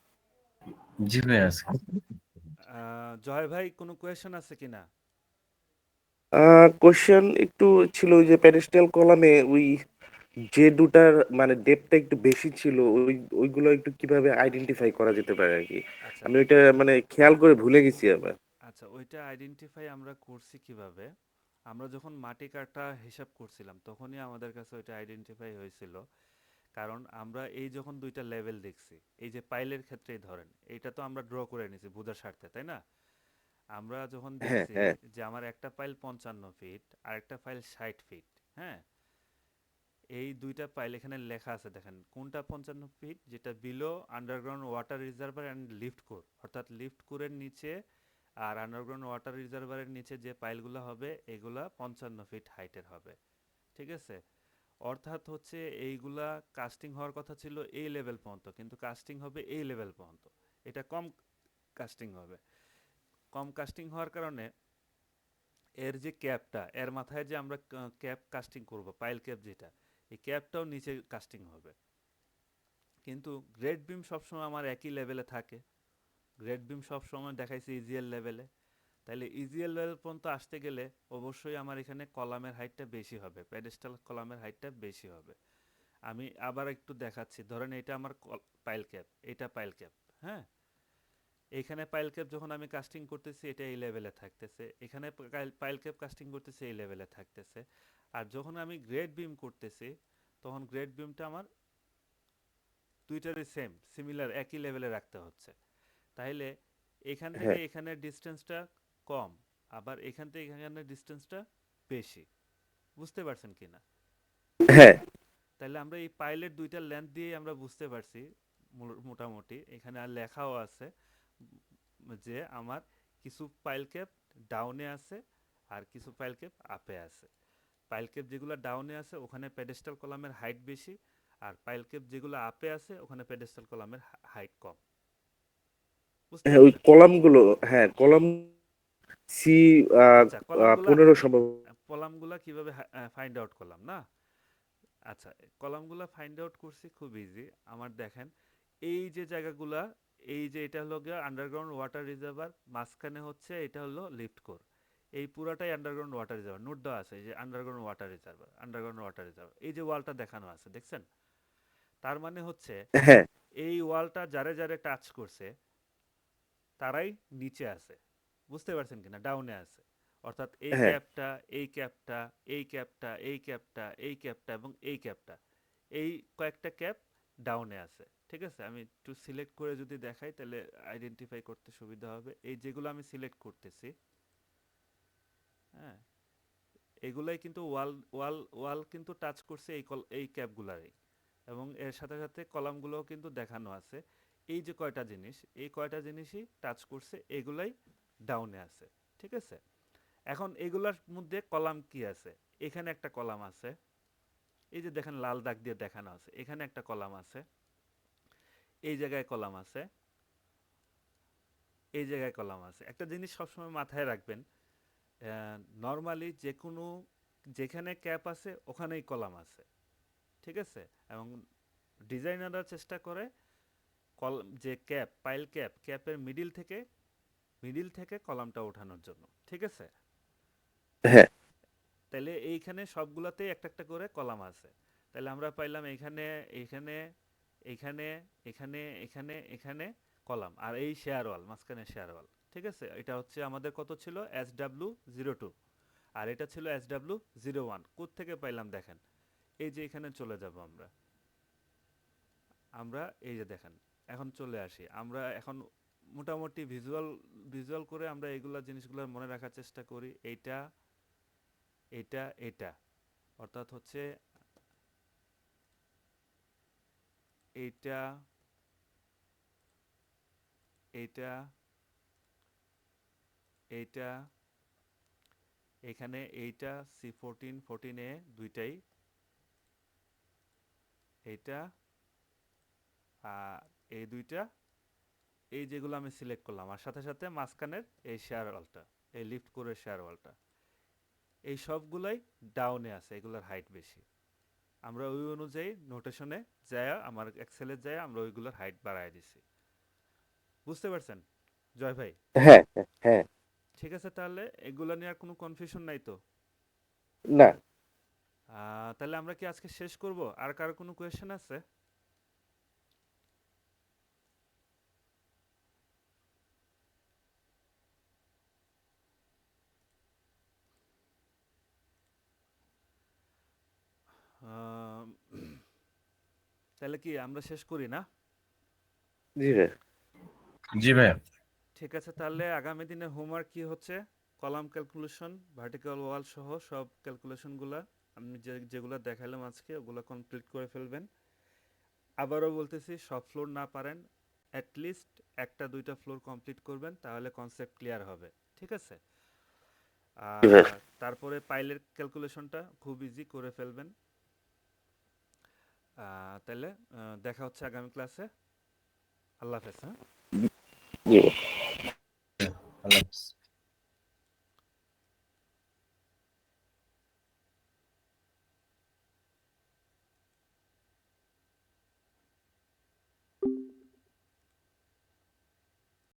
জি ভাই আছে। জয় ভাই, কোনো কোয়েশ্চেন আছে কিনা? কোশ্চেন একটু ছিল, ওই যে প্যাডেস্টাল কলামে ওই যে দুটার মানে ডেপথটা একটু বেশি ছিল, ওইগুলো একটু কিভাবে আইডেন্টিফাই করা যেতে পারে আর কি। আচ্ছা, আমি ওইটা মানে খেয়াল করে ভুলে গেছি আবার। আচ্ছা, ওইটা আইডেন্টিফাই আমরা করছি কিভাবে? আমরা যখন মাটি কাটা হিসাব করছিলাম তখনই আমাদের কাছে ওইটা আইডেন্টিফাই হয়েছিল। কারণ আমরা এই যখন দুইটা লেভেল দেখছি, এই যে পাইলের ক্ষেত্রেই ধরেন, এইটা তো আমরা ড্র করে নিছি বোঝার স্বার্থে, তাই না? আমরা যখন হ্যাঁ, দেখছি হ্যাঁ, যে আমার একটা পাইল 55 ফিট আর একটা পাইল 60 ফিট, হ্যাঁ, এই দুইটা পাইল এখানে লেখা আছে, দেখেন কোনটা 55 ফিট, যেটা below underground water reservoir and lift core, অর্থাৎ লিফট কোরের নিচে আর আন্ডারগ্রাউন্ড ওয়াটার রিজার্ভারের নিচে যে পাইলগুলো হবে এগুলা 55 ফিট হাইটের হবে, ঠিক আছে? অর্থাৎ হচ্ছে এইগুলা কাস্টিং হওয়ার কথা ছিল এই লেভেল পর্যন্ত, কিন্তু কাস্টিং হবে এই লেভেল পর্যন্ত। এটা কম কাস্টিং হবে। কম কাস্টিং হওয়ার কারণে এর যে ক্যাপটা, এর মাথায় যে আমরা ক্যাপ কাস্টিং করব, পাইল ক্যাপ যেটা, এই ক্যাপটাও নিচে কাস্টিং হবে। কিন্তু গ্রেড বিম সবসময় আমার একই লেভেলে থাকে। গ্রেড বিম সবসময় দেখাইছে ইজিএল লেভেলে। তাইলে ইজিএল লেভেল পর্যন্ত আসতে গেলে অবশ্যই আমার এখানে কলামের হাইটটা বেশি হবে, প্যাডেস্টাল কলামের হাইটটা বেশি হবে। আমি আবার একটু দেখাচ্ছি, ধরেন এটা আমার পাইল ক্যাপ, এটা পাইল ক্যাপ, হ্যাঁ, এইখানে পাইল ক্যাপ যখন আমি কাস্টিং করতেছি এটা এই লেভেলে থাকতেছে, এখানে পাইল ক্যাপ কাস্টিং করতেছি এই লেভেলে থাকতেছে। আর যখন আমি গ্রেড বিম করতেছি তখন গ্রেড বিমটা আমার দুইটারই সিমিলার একই লেভেলে রাখতে হচ্ছে। তাইলে এখান থেকে হ্যাঁ, এখানের ডিস্টেন্সটা কম, আবার এখান থেকে এখানের ডিস্টেন্সটা বেশি। বুঝতে পারছেন কিনা? হ্যাঁ, তাহলে আমরা এই পাইলের দুইটা লেন্থ দিয়ে আমরা বুঝতে পারছি মোটামুটি, এখানে আর লেখাও আছে যে আমার কিছু পাইল ক্যাপ ডাউনে আছে আর কিছু পাইল ক্যাপ আপে আছে। পাইল ক্যাপ যেগুলো ডাউনে আছে ওখানে পেডেস্টাল কলামের হাইট বেশি, আর পাইল ক্যাপ যেগুলো আপে আছে ওখানে পেডেস্টাল কলামের হাইট কম। বুঝতে হ্যাঁ, ওই পারছেন? কলামগুলো, হ্যাঁ, কলাম সি আচ্ছা, কলামগুলা 15 সম্ভব। কলামগুলা কিভাবে ফাইন্ড আউট করলাম না? আচ্ছা, কলামগুলা ফাইন্ড আউট করছি খুব ইজি। আমার দেখেন এই যে জায়গাগুলা, এই যে এটা হলো গিয়ে আন্ডারগ্রাউন্ড ওয়াটার রিজার্ভার, মাঝখানে হচ্ছে এটা হলো লিফট কোর। এই পুরাটাই আন্ডারগ্রাউন্ড ওয়াটার রিজার্ভার, নোট দেওয়া আছে এই যে underground water reservoir, underground water reservoir, এই যে ওয়ালটা দেখানো আছে দেখছেন? তার মানে হচ্ছে হ্যাঁ, এই ওয়ালটা যারে যারে টাচ করছে তারাই নিচে আছে। বুঝতে পারছেন কিনা? ডাউনে আছে। অর্থাৎ এই হ্যাঁ, ক্যাপটা, এই ক্যাপটা, এই ক্যাপটা, এই ক্যাপটা, এই ক্যাপটা এবং এই ক্যাপটা, এই কয়েকটা ক্যাপ ডাউনে আছে। ঠিক আছে? আমি একটু সিলেক্ট করে যদি দেখাই তাহলে আইডেন্টিফাই করতে সুবিধা হবে। এই যেগুলো আমি সিলেক্ট করতেছি, হ্যাঁ, এগুলাই কিন্তু ওয়াল কিন্তু টাচ করছে এই ক্যাপগুলারই, এবং এর সাথে সাথে কলামগুলোও কিন্তু দেখানো আছে। এই যে কয়টা জিনিস, এই কয়টা জিনিসই টাচ করছে, এগুলাই ডাউনে আছে। ঠিক আছে? এখন এগুলার মধ্যে কলাম কি আছে? এখানে একটা কলাম আছে, এই যে দেখেন লাল দাগ দিয়ে দেখানো আছে, এখানে একটা কলাম আছে, এই জায়গায় কলাম আছে, এই জায়গায় কলাম আছে। একটা জিনিস সবসময় মাথায় রাখবেন, নর্মালি যে কোনো, যেখানে ক্যাপ আছে ওখানেই কলাম আছে। ঠিক আছে? এবং ডিজাইনাররা চেষ্টা করে যে ক্যাপ, পাইল ক্যাপ, ক্যাপের মিডিল থেকে কলামটা ওঠানোর জন্য। ঠিক আছে? হ্যাঁ, তাহলে এইখানে সবগুলাতেই একটা একটা করে কলাম আছে। তাহলে আমরা পাইলাম এইখানে, এইখানে, এইখানে, এখানে, এখানে, এখানে কলাম, আর এই শেয়ার ওয়াল, মাঝখানে শেয়ার ওয়াল। ঠিক আছে? এটা হচ্ছে আমাদের কত ছিল? SW02, আর এটা ছিল SW01। কোত্থেকে পাইলাম দেখেন, এই যে এখানে চলে যাব আমরা, এই যে দেখেন, এখন চলে আসি আমরা, এখন মোটামুটি ভিজুয়াল করে আমরা এইগুলা জিনিসগুলো মনে রাখার চেষ্টা করি। এইটা, এটা অর্থাৎ হচ্ছে এইটা, এইটা, এইটা, এখানে এইটা C14 14A দুইটাই, এইটা আর এই দুইটা, এই যেগুলো আমি সিলেক্ট করলাম, আর সাথে সাথে মাঝখানের এই শেয়ার ওয়ালটা, এই লিফট করে শেয়ার ওয়ালটা, এই সবগুলাই ডাউনে আছে, এগুলোর হাইট বেশি। আমরা ওই অনুযায়ী নোটেশনে যায়, আমার এক্সেলে যায়, আমরা ওইগুলোর হাইট বাড়ায় দিছি। বুঝতে পারছেন জয় ভাই? হ্যাঁ, হ্যাঁ, হ্যাঁ, ঠিক আছে, তাহলে এগুলো নিয়ে আর কোনো কনফিউশন নাই তো? না, তাহলে আমরা কি আজকে শেষ করব? আর কারো কোনো কোয়েশ্চেন আছে? আহ, তাহলে কি আমরা শেষ করি না? জি ভাই। জি ভাইয়া। ঠিক আছে, তাহলে আগামী দিনে হোমওয়ার্ক কি হচ্ছে? কলাম ক্যালকুলেশন, ভার্টিক্যাল ওয়াল সহ সব ক্যালকুলেশনগুলা আমি যেগুলো দেখালাম আজকে ওগুলো কমপ্লিট করে ফেলবেন। আবারও বলতেছি, সব ফ্লোর না পারেন অ্যাটলিস্ট একটা দুইটা ফ্লোর কমপ্লিট করবেন, তাহলে কনসেপ্ট ক্লিয়ার হবে। ঠিক আছে? জি ভাই। তারপরে পাইলের ক্যালকুলেশনটা খুব ইজি করে ফেলবেন। তাহলে দেখা হচ্ছে আগামী ক্লাসে। আল্লাহ হাফেজ। হ্যাঁ। জি ভাই। আল্লাহ হাফেজ।